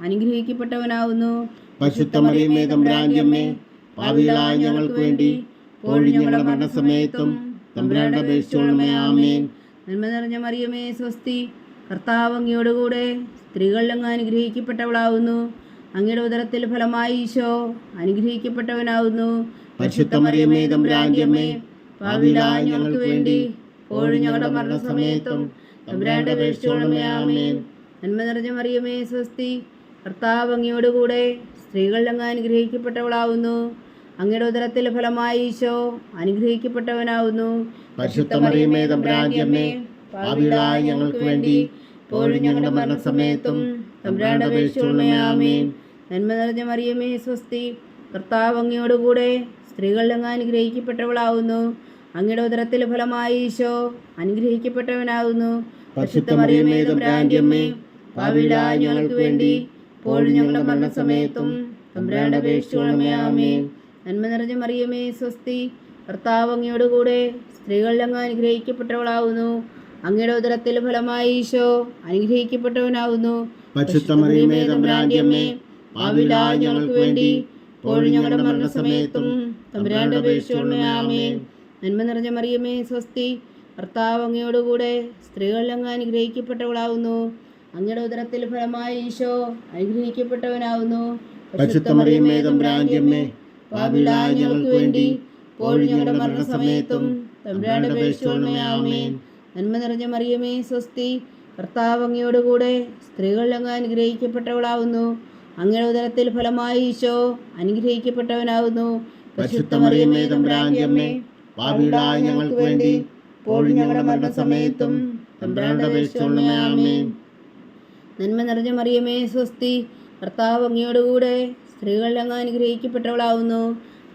അനുഗ്രഹിക്കപ്പെട്ടവനാവുന്നു. പരിശുദ്ധ മറിയമേ തമ്പുരാന്റെ അമ്മേ, പാപികളായ ഞങ്ങൾക്ക് വേണ്ടി ഇപ്പോഴും ഞങ്ങളുടെ മരണസമയത്തും തമ്പുരാന്റെ അപേക്ഷിച്ചുകൊള്ളണമേ. ആമേൻ. നന്മ നിറഞ്ഞ മറിയമേ സ്വസ്തി, കർത്താവ് അങ്ങയോടുകൂടെ സ്ത്രീകളിൽ അങ്ങ് അനുഗ്രഹിക്കപ്പെട്ടവളാവുന്നു. അങ്ങയുടെ ഉദരത്തിൽ ഫലമായി ഈശോ അനുഗ്രഹിക്കപ്പെട്ടവനാവുന്നു. പരിശുദ്ധ മറിയമേ തമ്പുരാന്റെ അമ്മേ, പാപികളായ ഞങ്ങൾക്ക് വേണ്ടി ഇപ്പോഴും ഞങ്ങളുടെ മരണസമയത്തും തമ്പുരാന്റെ അപേക്ഷിച്ചുകൊള്ളണമേ. ആമേൻ. നന്മ നിറഞ്ഞ മറിയമേ സ്വസ്തി, കർത്താവ് അങ്ങയോടുകൂടെ സ്ത്രീകളിൽ അങ്ങ് അനുഗ്രഹിക്കപ്പെട്ടവളാവുന്നു. അങ്ങയുടെ ഉദരത്തിൽ ഫലമായി ഈശോ അനുഗ്രഹിക്കപ്പെട്ടവനാവുന്നു. പരിശുദ്ധ മറിയമേ തമ്പുരാന്റെ അമ്മേ, പാപികളായ ഞങ്ങൾക്ക് വേണ്ടി ഇപ്പോഴും ഞങ്ങളുടെ മരണസമയത്തും തമ്പുരാന്റെ അപേക്ഷിച്ചുകൊള്ളണമേ. ആമേൻ. നന്മ നിറഞ്ഞ മറിയമേ സ്വസ്തി, കർത്താവ് അങ്ങയോടുകൂടെ സ്ത്രീകളിൽ അങ്ങ് അനുഗ്രഹിക്കപ്പെട്ടവളാവുന്നു. അങ്ങയുടെ ഉദരത്തിൽ ഫലമായി ഈശോ അനുഗ്രഹിക്കപ്പെട്ടവനാവുന്നു. പരിശുദ്ധ മറിയമേ തമ്പുരാന്റെ അമ്മേ, പാപികളായ ഞങ്ങൾക്ക് വേണ്ടി ഇപ്പോഴും ഞങ്ങളുടെ മരണസമയത്തും തമ്പുരാന്റെ അപേക്ഷിച്ചുകൊള്ളണമേ. ആമേൻ. നന്മ നിറഞ്ഞ മറിയമേ സ്വസ്തി, കർത്താവ് അങ്ങയോടുകൂടെ സ്ത്രീകളിൽ അങ്ങ് അനുഗ്രഹിക്കപ്പെട്ടവളാവുന്നു. അങ്ങയുടെ ഉദരത്തിൽ ഫലമായി ഈശോ അനുഗ്രഹിക്കപ്പെട്ടവനാവുന്നു. പരിശുദ്ധ മറിയമേ തമ്പുരാന്റെ അമ്മേ, പാപികളായ ഞങ്ങൾക്ക് വേണ്ടി ഇപ്പോഴും ഞങ്ങളുടെ മരണസമയത്തും തമ്പുരാന്റെ അപേക്ഷിച്ചുകൊള്ളണമേ. ആമേൻ. നന്മ നിറഞ്ഞ മറിയമേ സ്വസ്തി, കർത്താവ് അങ്ങയോടുകൂടെ സ്ത്രീകളിൽ അങ്ങ് അനുഗ്രഹിക്കപ്പെട്ടവളാവുന്നു. അങ്ങയുടെ ഉദരത്തിൽ ഫലമായി ഈശോ അനുഗ്രഹിക്കപ്പെട്ടവനാവുന്നു. പരിശുദ്ധ മറിയമേ തമ്പുരാന്റെ അമ്മേ, പാപികളായ ഞങ്ങൾക്ക് വേണ്ടി ഇപ്പോഴും ഞങ്ങളുടെ മരണസമയത്തും തമ്പുരാന്റെ അപേക്ഷിച്ചുകൊള്ളണമേ. ആമേൻ. നന്മ നിറഞ്ഞ മറിയമേ സ്വസ്തി, കർത്താവ് അങ്ങയോടുകൂടെ സ്ത്രീകളിൽ അങ്ങ് അനുഗ്രഹിക്കപ്പെട്ടവളാവുന്നു. അങ്ങയുടെ ഉദരത്തിൽ ഫലമായി ഈശോ അനുഗ്രഹിക്കപ്പെട്ടവനാവുന്നു. പരിശുദ്ധ മറിയമേ തമ്പുരാന്റെ അമ്മേ, പാപികളായ ഞങ്ങൾക്ക് വേണ്ടി ഇപ്പോഴും ഞങ്ങളുടെ മരണസമയത്തും തമ്പുരാന്റെ അപേക്ഷിച്ചുകൊള്ളണമേ. ആമേൻ. നന്മ നിറഞ്ഞ മറിയമേ സ്വസ്തി, കർത്താവ് അങ്ങയോടുകൂടെ സ്ത്രീകളിൽ അങ്ങ് അനുഗ്രഹിക്കപ്പെട്ടവളാവുന്നു.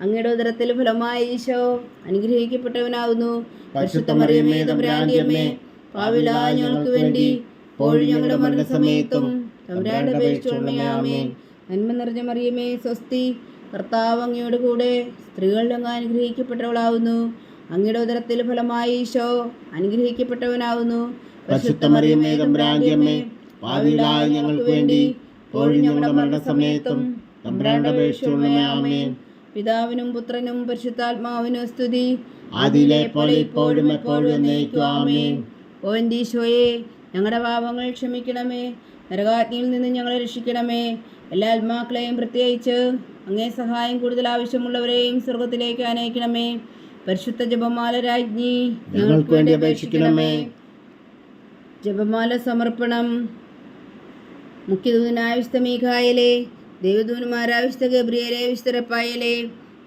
അങ്ങയുടെ ഉദരത്തിൽ ഫലമായി ഈശോ അനുഗ്രഹിക്കപ്പെട്ടവനാവുന്നു. പരിശുദ്ധ മറിയമേ തമ്പുരാന്റെ അമ്മേ, പാപികളായ ഞങ്ങൾക്ക് വേണ്ടി ഇപ്പോഴും ഞങ്ങളുടെ മരണസമയത്തും തമ്പുരാന്റെ അപേക്ഷിച്ചുകൊള്ളണമേ. ആമേൻ. നന്മ നിറഞ്ഞ മറിയമേ സ്വസ്തി, കർത്താവ് അങ്ങയോടുകൂടെ സ്ത്രീകളിൽ അങ്ങ് അനുഗ്രഹിക്കപ്പെട്ടവളാവുന്നു. അങ്ങയുടെ ഉദരത്തിൽ ഫലമായി ഈശോ അനുഗ്രഹിക്കപ്പെട്ടവനാവുന്നു. പരിശുദ്ധ മറിയമേ തമ്പുരാന്റെ അമ്മേ, പാപികളായ ഞങ്ങൾക്ക് വേണ്ടി ഇപ്പോഴും ഞങ്ങളുടെ മരണസമയത്തും തമ്പുരാന്റെ അപേക്ഷിച്ചുകൊള്ളണമേ. ആമേൻ. പിതാവിനും പുത്രനും പരിശുദ്ധാത്മാവിനും സ്തുതി, ആദിയിലെ പോലെ ഇപ്പോഴും എപ്പോഴും എന്നേക്കും. ആമേൻ. ഓ എൻ്റെ ഈശോയെ, ഞങ്ങളുടെ പാപങ്ങൾ ക്ഷമിക്കണമേ, നരകാഗ്നിയിൽ നിന്ന് ഞങ്ങളെ രക്ഷിക്കണമേ. എല്ലാ ആത്മാക്കളെയും പ്രത്യേകിച്ച് അങ്ങേ സഹായം കൂടുതൽ ആവശ്യമുള്ളവരെയും സ്വർഗത്തിലേക്ക് അനയിക്കണമേ. പരിശുദ്ധ ജപമാല രാജ്ഞി, ഞങ്ങൾക്ക് വേണ്ടി അപേക്ഷിക്കണമേ. ജപമാല സമർപ്പണം. മുഖ്യദൂതനായ വിശുദ്ധ മീഖായേലേ, ദൈവദൂതന്മാരായ വിശുദ്ധ ഗബ്രിയേലേ, വിശുദ്ധ റഫായേലേ,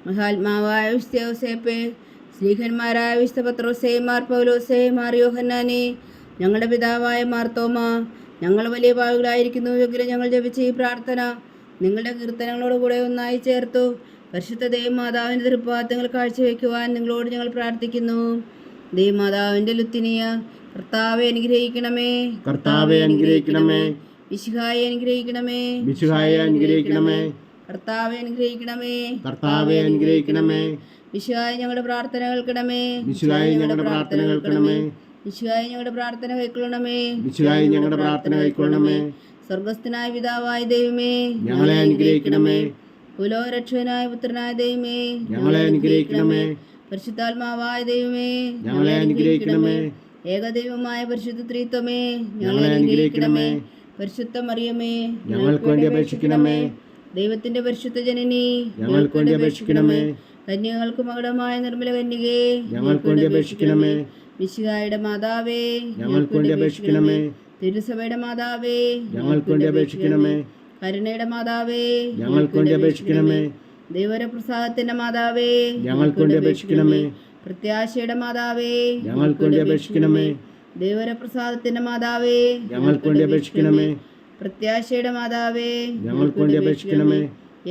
മഹാത്മാവായ വിശുദ്ധ യോസേപ്പേ, സ്ലീഹന്മാരായ വിശുദ്ധ പത്രോസേ, മാർ പൗലോസേ, മാർ യോഹന്നാനേ, ഞങ്ങളുടെ പിതാവായ മാർത്തോമ, ഞങ്ങൾ വലിയ പാവികളായിരിക്കുന്നുവെങ്കിലും ഞങ്ങൾ ജപിച്ച ഈ പ്രാർത്ഥന നിങ്ങളുടെ കീർത്തനങ്ങളോടുകൂടെ ഒന്നായി ചേർത്തു പരിശുദ്ധ ദേവമാതാവിൻ്റെ തൃപ്പാദങ്ങൾ കാഴ്ചവെക്കുവാൻ നിങ്ങളോട് ഞങ്ങൾ പ്രാർത്ഥിക്കുന്നു. ദേവമാതാവിൻ്റെ ലുത്തിനിയ, കർത്താവെ അനുഗ്രഹിക്കണമേ, കർത്താവെ അനുഗ്രഹിക്കണമേ. മിശിഹായെ അനുഗ്രഹിക്കണമേ, മിശിഹായെ അനുഗ്രഹിക്കണമേ. കർത്താവെ അനുഗ്രഹിക്കണമേ, കർത്താവെ അനുഗ്രഹിക്കണമേ. മിശിഹായെ ഞങ്ങളുടെ പ്രാർത്ഥന കേൾക്കണമേ, മിശിഹായെ ഞങ്ങളുടെ പ്രാർത്ഥന കേൾക്കണമേ. മിശിഹായെ ഞങ്ങളുടെ പ്രാർത്ഥന കൈക്കൊള്ളണമേ, മിശിഹായെ ഞങ്ങളുടെ പ്രാർത്ഥന കൈക്കൊള്ളണമേ. സ്വർഗസ്ഥനായ പിതാവായ ദൈവമേ, ഞങ്ങളെ അനുഗ്രഹിക്കണമേ. കുലോരക്ഷകനായ പുത്രനായ ദൈവമേ, ഞങ്ങളെ അനുഗ്രഹിക്കണമേ. പരിശുദ്ധാത്മാവായ ദൈവമേ, ഞങ്ങളെ അനുഗ്രഹിക്കണമേ. ഏകദൈവമായ പരിശുദ്ധ ത്രിത്വമേ, ഞങ്ങളെ അനുഗ്രഹിക്കണമേ. പരിശുദ്ധ മറിയമേ, ഞങ്ങൾക്ക് വേണ്ടി അപേക്ഷിക്കണമേ. ദൈവത്തിന്റെ പരിശുദ്ധ ജനനി, ഞങ്ങൾക്ക് വേണ്ടി അപേക്ഷിക്കണമേ. കന്യകൾക്ക് മകുടമായ നിർമ്മല കന്യകേ, ഞങ്ങൾക്ക് വേണ്ടി അപേക്ഷിക്കണമേ. മിശിഹായുടെ മാതാവേ, ഞങ്ങൾക്ക് വേണ്ടി അപേക്ഷിക്കണമേ. തിരുസഭയുടെ മാതാവേ, ഞങ്ങൾക്ക് വേണ്ടി അപേക്ഷിക്കണമേ. കരുണയുടെ മാതാവേ, ഞങ്ങൾക്ക് വേണ്ടി അപേക്ഷിക്കണമേ. ദൈവപ്രസാദത്തിന്റെ മാതാവേ, ഞങ്ങൾക്ക് വേണ്ടി അപേക്ഷിക്കണമേ. പ്രത്യാശയുടെ മാതാവേ, ഞങ്ങൾക്ക് വേണ്ടി അപേക്ഷിക്കണമേ. ദൈവപ്രസാദത്തിന്റെ മാതാവേ, ഞങ്ങൾക്ക് വേണ്ടി അപേക്ഷിക്കണമേ. പ്രത്യാശയുടെ മാതാവേ, ഞങ്ങൾക്ക് വേണ്ടി അപേക്ഷിക്കണമേ.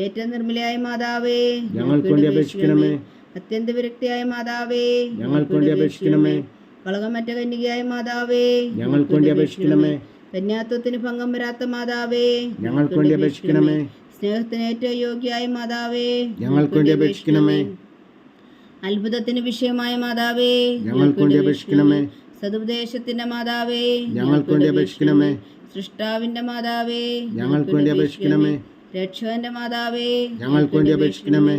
ഏറ്റവും നിർമ്മലയായ മാതാവേ, ഞങ്ങൾക്ക് വേണ്ടി അപേക്ഷിക്കണമേ. അത്യന്ത വിരക്തിയായ മാതാവേ, ഞങ്ങൾക്ക് വേണ്ടി അപേക്ഷിക്കണമേ. കളകമറ്റ കന്യകയായ മാതാവേ, ഞങ്ങൾക്ക് വേണ്ടി അപേക്ഷിക്കണമേ. കന്യാത്വത്തിന് ഭംഗം വരാത്ത മാതാവേ, ഞങ്ങൾക്ക് വേണ്ടി അപേക്ഷിക്കണമേ. സ്നേഹത്തിന് ഏറ്റവും യോഗ്യയായ മാതാവേ, ഞങ്ങൾക്ക് വേണ്ടി അപേക്ഷിക്കണമേ. അത്ഭുതത്തിന് വിഷയമായ മാതാവേ, ഞങ്ങൾക്ക് വേണ്ടി അപേക്ഷിക്കണമേ. സതുപദേശത്തിന്റെ മാതാവേ, ഞങ്ങൾക്ക് വേണ്ടി അപേക്ഷിക്കണമേ. സൃഷ്ടാവിന്റെ മാതാവേ, ഞങ്ങൾക്ക് വേണ്ടി അപേക്ഷിക്കണമേ. രക്ഷകന്റെ മാതാവേ, ഞങ്ങൾക്ക് വേണ്ടി അപേക്ഷിക്കണമേ.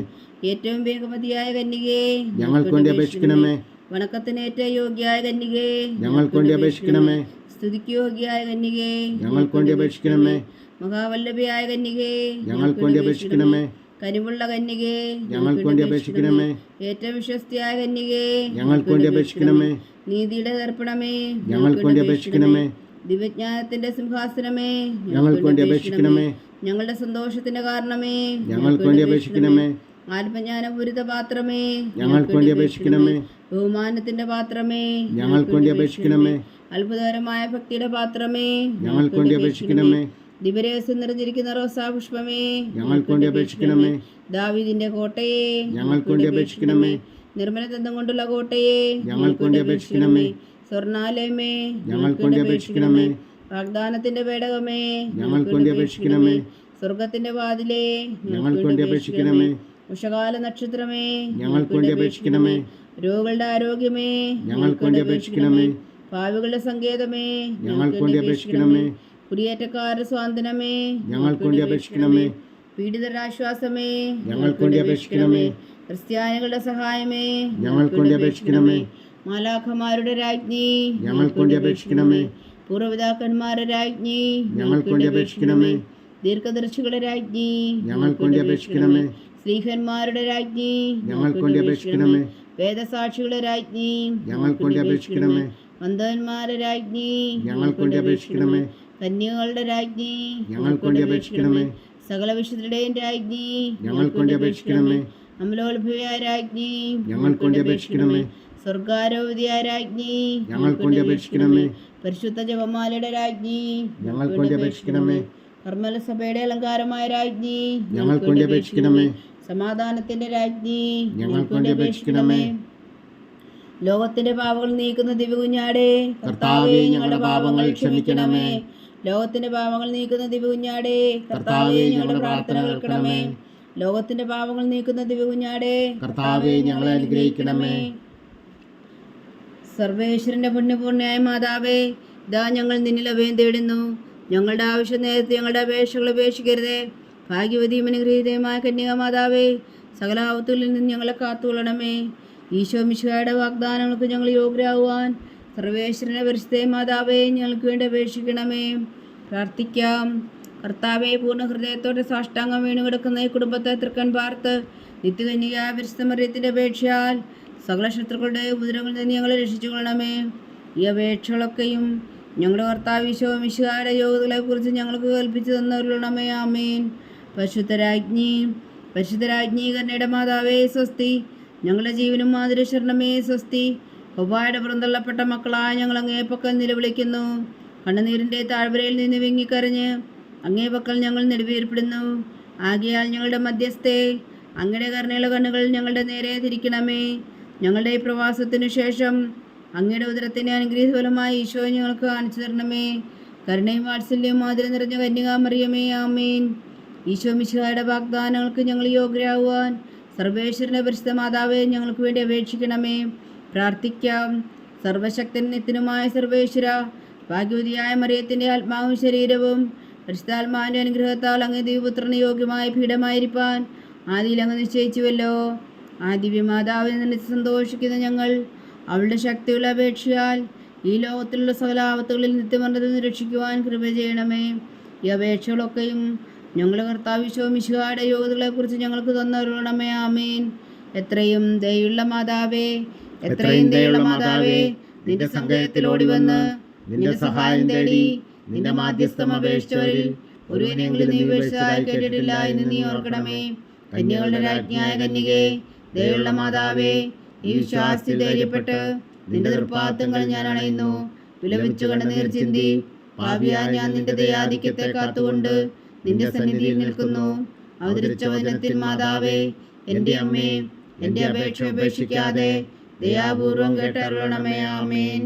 ഏറ്റവും വേഗമതിയായ കന്യകേ, ഞങ്ങൾക്ക് വേണ്ടി അപേക്ഷിക്കണമേ. വണക്കത്തിന് ഏറ്റവും യോഗ്യയായ കന്യകേ, ഞങ്ങൾക്ക് വേണ്ടി അപേക്ഷിക്കണമേ. സ്തുതിക്ക് യോഗ്യയായ കന്യകേ, ഞങ്ങൾക്ക് വേണ്ടി അപേക്ഷിക്കണമേ. മഹാവല്ലഭയായ കന്യകേ, ഞങ്ങൾക്ക് വേണ്ടി അപേക്ഷിക്കണമേ. കനിവുള്ള കന്യകേ, ഞങ്ങൾക്ക് വേണ്ടി അപേക്ഷിക്കണമേ. ഏറ്റവും വിശ്വസ്തയായ കന്യകേ, ഞങ്ങൾക്ക് വേണ്ടി അപേക്ഷിക്കണമേ. നീതിയുടെ ദർപ്പണമേ, ഞങ്ങൾക്ക് വേണ്ടി അപേക്ഷിക്കണമേ. ദിവ്യജ്ഞാനത്തിന്റെ സിംഹാസനമേ, ഞങ്ങൾക്ക് വേണ്ടി അപേക്ഷിക്കണമേ. ഞങ്ങളുടെ സന്തോഷത്തിന്റെ കാരണമേ, ഞങ്ങൾക്ക് വേണ്ടി അപേക്ഷിക്കണമേ. ആത്മജ്ഞാനപൂരിത പാത്രമേ, ഞങ്ങൾക്ക് വേണ്ടി അപേക്ഷിക്കണമേ. ബഹുമാനത്തിന്റെ പാത്രമേ, ഞങ്ങൾക്ക് വേണ്ടി അപേക്ഷിക്കണമേ. അത്ഭുതകരമായ ഭക്തിയുടെ പാത്രമേ, ഞങ്ങൾക്ക് വേണ്ടി അപേക്ഷിക്കണമേ. ദിവരഹസ്യം നിറഞ്ഞിരിക്കുന്ന റോസാ പുഷ്പമേ, ഞങ്ങൾക്ക് വേണ്ടി അപേക്ഷിക്കണമേ. ദാവീദിന്റെ കോട്ടയെ, ഞങ്ങൾക്ക് വേണ്ടി അപേക്ഷിക്കണമേ. നിർമ്മലതന്തം കൊണ്ടുള്ള കോട്ടയെ, ഞങ്ങൾക്ക് വേണ്ടി അപേക്ഷിക്കണമേ. സ്വർണാലയമേ, ഞങ്ങൾക്ക് വേണ്ടി അപേക്ഷിക്കണമേ. വാഗ്ദാനത്തിന്റെ പേടകമേ, ഞങ്ങൾക്ക് വേണ്ടി അപേക്ഷിക്കണമേ. സ്വർഗത്തിന്റെ വാതിലേ, ഞങ്ങൾക്ക് വേണ്ടി അപേക്ഷിക്കണമേ. ഉഷകാല നക്ഷത്രമേ, ഞങ്ങൾക്ക് വേണ്ടി അപേക്ഷിക്കണമേ. രോഗികളുടെ ആരോഗ്യമേ, ഞങ്ങൾക്ക് വേണ്ടി അപേക്ഷിക്കണമേ. പാവികളുടെ സങ്കേതമേ, ഞങ്ങൾക്ക് വേണ്ടി അപേക്ഷിക്കണമേ. കുടിയേറ്റക്കാരുടെ സ്വാതന്ത്ര്യമേ, ഞങ്ങൾക്ക് വേണ്ടി അപേക്ഷിക്കണമേ. പീഡിതരുടെ ആശ്വാസമേ, ഞങ്ങൾക്ക് വേണ്ടി അപേക്ഷിക്കണമേ. ക്രിസ്ത്യാനികളുടെ സഹായമേ, ഞങ്ങൾക്ക് വേണ്ടി അപേക്ഷിക്കണമേ. മാലാഖമാരുടെ രാജ്ഞി, ഞങ്ങൾക്ക് വേണ്ടി അപേക്ഷിക്കണമേ. പൂർവ്വപിതാക്കന്മാരുടെ രാജ്ഞി, ഞങ്ങൾക്ക് വേണ്ടി അപേക്ഷിക്കണമേ. ദീർഘദർശികളുടെ രാജ്ഞി, ഞങ്ങൾക്ക് വേണ്ടി അപേക്ഷിക്കണമേ. സ്ത്രീഹന്മാരുടെ രാജ്ഞി, ഞങ്ങൾക്ക് വേണ്ടി അപേക്ഷിക്കണമേ. വേദസാക്ഷികളുടെ രാജ്ഞി, ഞങ്ങൾക്ക് വേണ്ടി അപേക്ഷിക്കണമേ. വന്ദവന്മാരുടെ രാജ്ഞി, ഞങ്ങൾക്ക് വേണ്ടി അപേക്ഷിക്കണമേ. കന്യകളുടെ രാജ്ഞി, ഞങ്ങൾക്ക് വേണ്ടി അപേക്ഷിക്കണമേ. സകല വിശുദ്ധരുടെയും രാജ്ഞി, ഞങ്ങൾക്ക് വേണ്ടി അപേക്ഷിക്കണമേ. അമലോത്ഭവയായ രാജ്ഞി, ഞങ്ങൾക്ക് വേണ്ടി അപേക്ഷിക്കണമേ. സ്വർഗാരോപതിയായ രാജ്ഞി, ഞങ്ങൾക്ക് വേണ്ടി അപേക്ഷിക്കണമേ. പരിശുദ്ധ ജപമാലയുടെ രാജ്ഞി, ഞങ്ങൾക്ക് വേണ്ടി അപേക്ഷിക്കണമേ. കർമ്മല സഭയുടെ അലങ്കാരമായ രാജ്ഞി, ഞങ്ങൾക്ക് വേണ്ടി അപേക്ഷിക്കണമേ. സമാധാനത്തിന്റെ രാജ്ഞി, ഞങ്ങൾക്ക് വേണ്ടി അപേക്ഷിക്കണമേ. ലോകത്തിന്റെ പാപങ്ങൾ നീക്കുന്ന ദിവ്യകുഞ്ഞാടേ, കർത്താവേ, ഞങ്ങളുടെ പാപങ്ങൾ ക്ഷമിക്കണമേ. ലോകത്തിന്റെ പാപങ്ങൾ നീക്കുന്ന ദിവ്യകുഞ്ഞാടേ, കർത്താവേ, ഞങ്ങളുടെ പ്രാർത്ഥന കേൾക്കണമേ. ലോകത്തിന്റെ പാപങ്ങൾ നീക്കുന്ന ദിവ്യകുഞ്ഞാടേ, കർത്താവേ, ഞങ്ങളെ അനുഗ്രഹിക്കണമേ. സർവേശ്വരന്റെ പുണ്യപൂർണ്ണയായ മാതാവേ, ഇതാ ഞങ്ങൾ നിന്നിൽ അഭയം തേടുന്നു. ഞങ്ങളുടെ ആവശ്യം നേരത്തെ ഞങ്ങളുടെ അപേക്ഷകൾ ഉപേക്ഷിക്കരുതേ. ഭാഗ്യവതിയും അനുഗ്രഹീതയുമായ കന്യക മാതാവേ, സകല ആപത്തുകളിൽ നിന്ന് ഞങ്ങളെ കാത്തുകൊള്ളണമേ. ഈശോ മിശിഹായുടെ വാഗ്ദാനങ്ങൾക്ക് ഞങ്ങൾ യോഗ്യരാകുവാൻ സർവേശ്വരന്റെ പരിശുദ്ധ മാതാവേ, ഞങ്ങൾക്ക് വേണ്ടി അപേക്ഷിക്കണമേ. പ്രാർത്ഥിക്കാം. കർത്താവെ, പൂർണ്ണ ഹൃദയത്തോടെ സാഷ്ടാംഗം വീണു കിടക്കുന്ന ഈ കുടുംബത്തെ തൃക്കൻ പാർത്ത് നിത്യകന്യകയായ പരിശുദ്ധ മറിയത്തിന്റെ അപേക്ഷയാൽ സകല ശത്രുക്കളുടെ ഉപദ്രവങ്ങളിൽ നിന്ന് ഞങ്ങളെ രക്ഷിച്ചു കൊള്ളണമേ. ഈ അപേക്ഷകളൊക്കെയും ഞങ്ങളുടെ കർത്താവ് ഈശോ മിശിഹായുടെ യോഗ്യതകളെക്കുറിച്ച് ഞങ്ങൾക്ക് കൽപ്പിച്ചു തന്നവരുള്ളണമേ. ആമേൻ. പരിശുദ്ധരാജ്ഞി കന്യയുടെ മാതാവേ സ്വസ്തി. ഞങ്ങളുടെ ജീവനും മാതിരശരണമേ സ്വസ്തി. ഹൊബായുടെ പുറന്തള്ളപ്പെട്ട മക്കളായ ഞങ്ങൾ അങ്ങേപ്പക്കൽ നിലവിളിക്കുന്നു. കണ്ണുനീരിൻ്റെ താഴ്വരയിൽ നിന്ന് വിങ്ങിക്കരഞ്ഞ് അങ്ങേപ്പക്കൽ ഞങ്ങൾ നെടുവീർപ്പെടുന്നു. ആകയാൽ ഞങ്ങളുടെ മധ്യസ്ഥേ, അങ്ങയുടെ കരുണയുള്ള കണ്ണുകൾ ഞങ്ങളുടെ നേരെ തിരിക്കണമേ. ഞങ്ങളുടെ ഈ പ്രവാസത്തിനു ശേഷം അങ്ങയുടെ ഉദരത്തിൻ്റെ അനുഗ്രഹഫലമായി ഈശോയെ ഞങ്ങൾക്ക് കാണിച്ചു തരണമേ. കരുണയും വാത്സല്യവും മാതിരി നിറഞ്ഞ കന്യകാമറിയമേ. ആമേൻ. ഈശോ മിശിഹായുടെ വാഗ്ദാനങ്ങൾക്ക് ഞങ്ങൾ യോഗ്യരാകുവാൻ സർവേശ്വരന്റെ പരിശുദ്ധ മാതാവേ, ഞങ്ങൾക്ക് വേണ്ടി അപേക്ഷിക്കണമേ. പ്രാർത്ഥിക്കാം. സർവശക്തൻ നിത്യനുമായ സർവേശ്വര, ഭാഗ്യവതിയായ മറിയത്തിൻ്റെ ആത്മാവും ശരീരവും പരിശുദ്ധാത്മാവിൻ്റെ അനുഗ്രഹത്താൽ അങ്ങേ ദിവ്യപുത്രന് യോഗ്യമായ പീഠമായിരിക്കാൻ ആദിയിൽ അങ്ങ് നിശ്ചയിച്ചുവല്ലോ. ആ ദിവ്യമാതാവിനെ നിന്നിച്ച് സന്തോഷിക്കുന്ന ഞങ്ങൾ അവളുടെ ശക്തിയുള്ള അപേക്ഷയാൽ ഈ ലോകത്തിലുള്ള സകല ആപത്തുകളിൽ നിത്യമരണത്തിൽ നിന്ന് രക്ഷിക്കുവാൻ കൃപ ചെയ്യണമേ. ഈ അപേക്ഷകളൊക്കെയും ഞങ്ങളുടെ കർത്താവ് ഈശോ മിശിഹായുടെ യോഗ്യതകളെക്കുറിച്ച് ഞങ്ങൾക്ക് തന്നരുളണമേ. ആമേൻ. എത്രയും ദയുള്ള മാതാവേ, എത്രയും ദയുള്ള മാതാവേ, നിന്റെ സങ്കേതത്തിൽ ഓടി വന്ന് നിന്റെ സഹായം തേടി നിന്റെ മാധ്യസ്ഥം അപേക്ഷിച്ചവരിൽ ഒരുവനെങ്കിലും നീ ഉപേക്ഷിച്ചതായി കേട്ടിട്ടില്ല എന്ന് നീ ഓർക്കണമേ. കന്യകളുടെ രാജ്ഞിയായ കന്യകേ, ദയുള്ള മാതാവേ, ഈ വിശ്വാസത്തിൽ ധൈര്യപ്പെട്ട് നിന്റെ തൃപ്പാദങ്ങൾ ഞാൻ അണയുന്നു. വിലപിച്ചു കണ്ണുനീർ ചിന്തി പാപിയായ ഞാൻ നിന്റെ ദയാധിക്യത്തെ കാത്തുകൊണ്ട് നിന്റെ സന്നിധിയിൽ നിൽക്കുന്നു. അവതരിച്ച വചനത്തിൽ മാതാവേ, എൻ്റെ അമ്മേ, എൻ്റെ അപേക്ഷ ഉപേക്ഷിക്കാതെ ദയാപൂർവം കേട്ടരുളണമേ. ആമേൻ.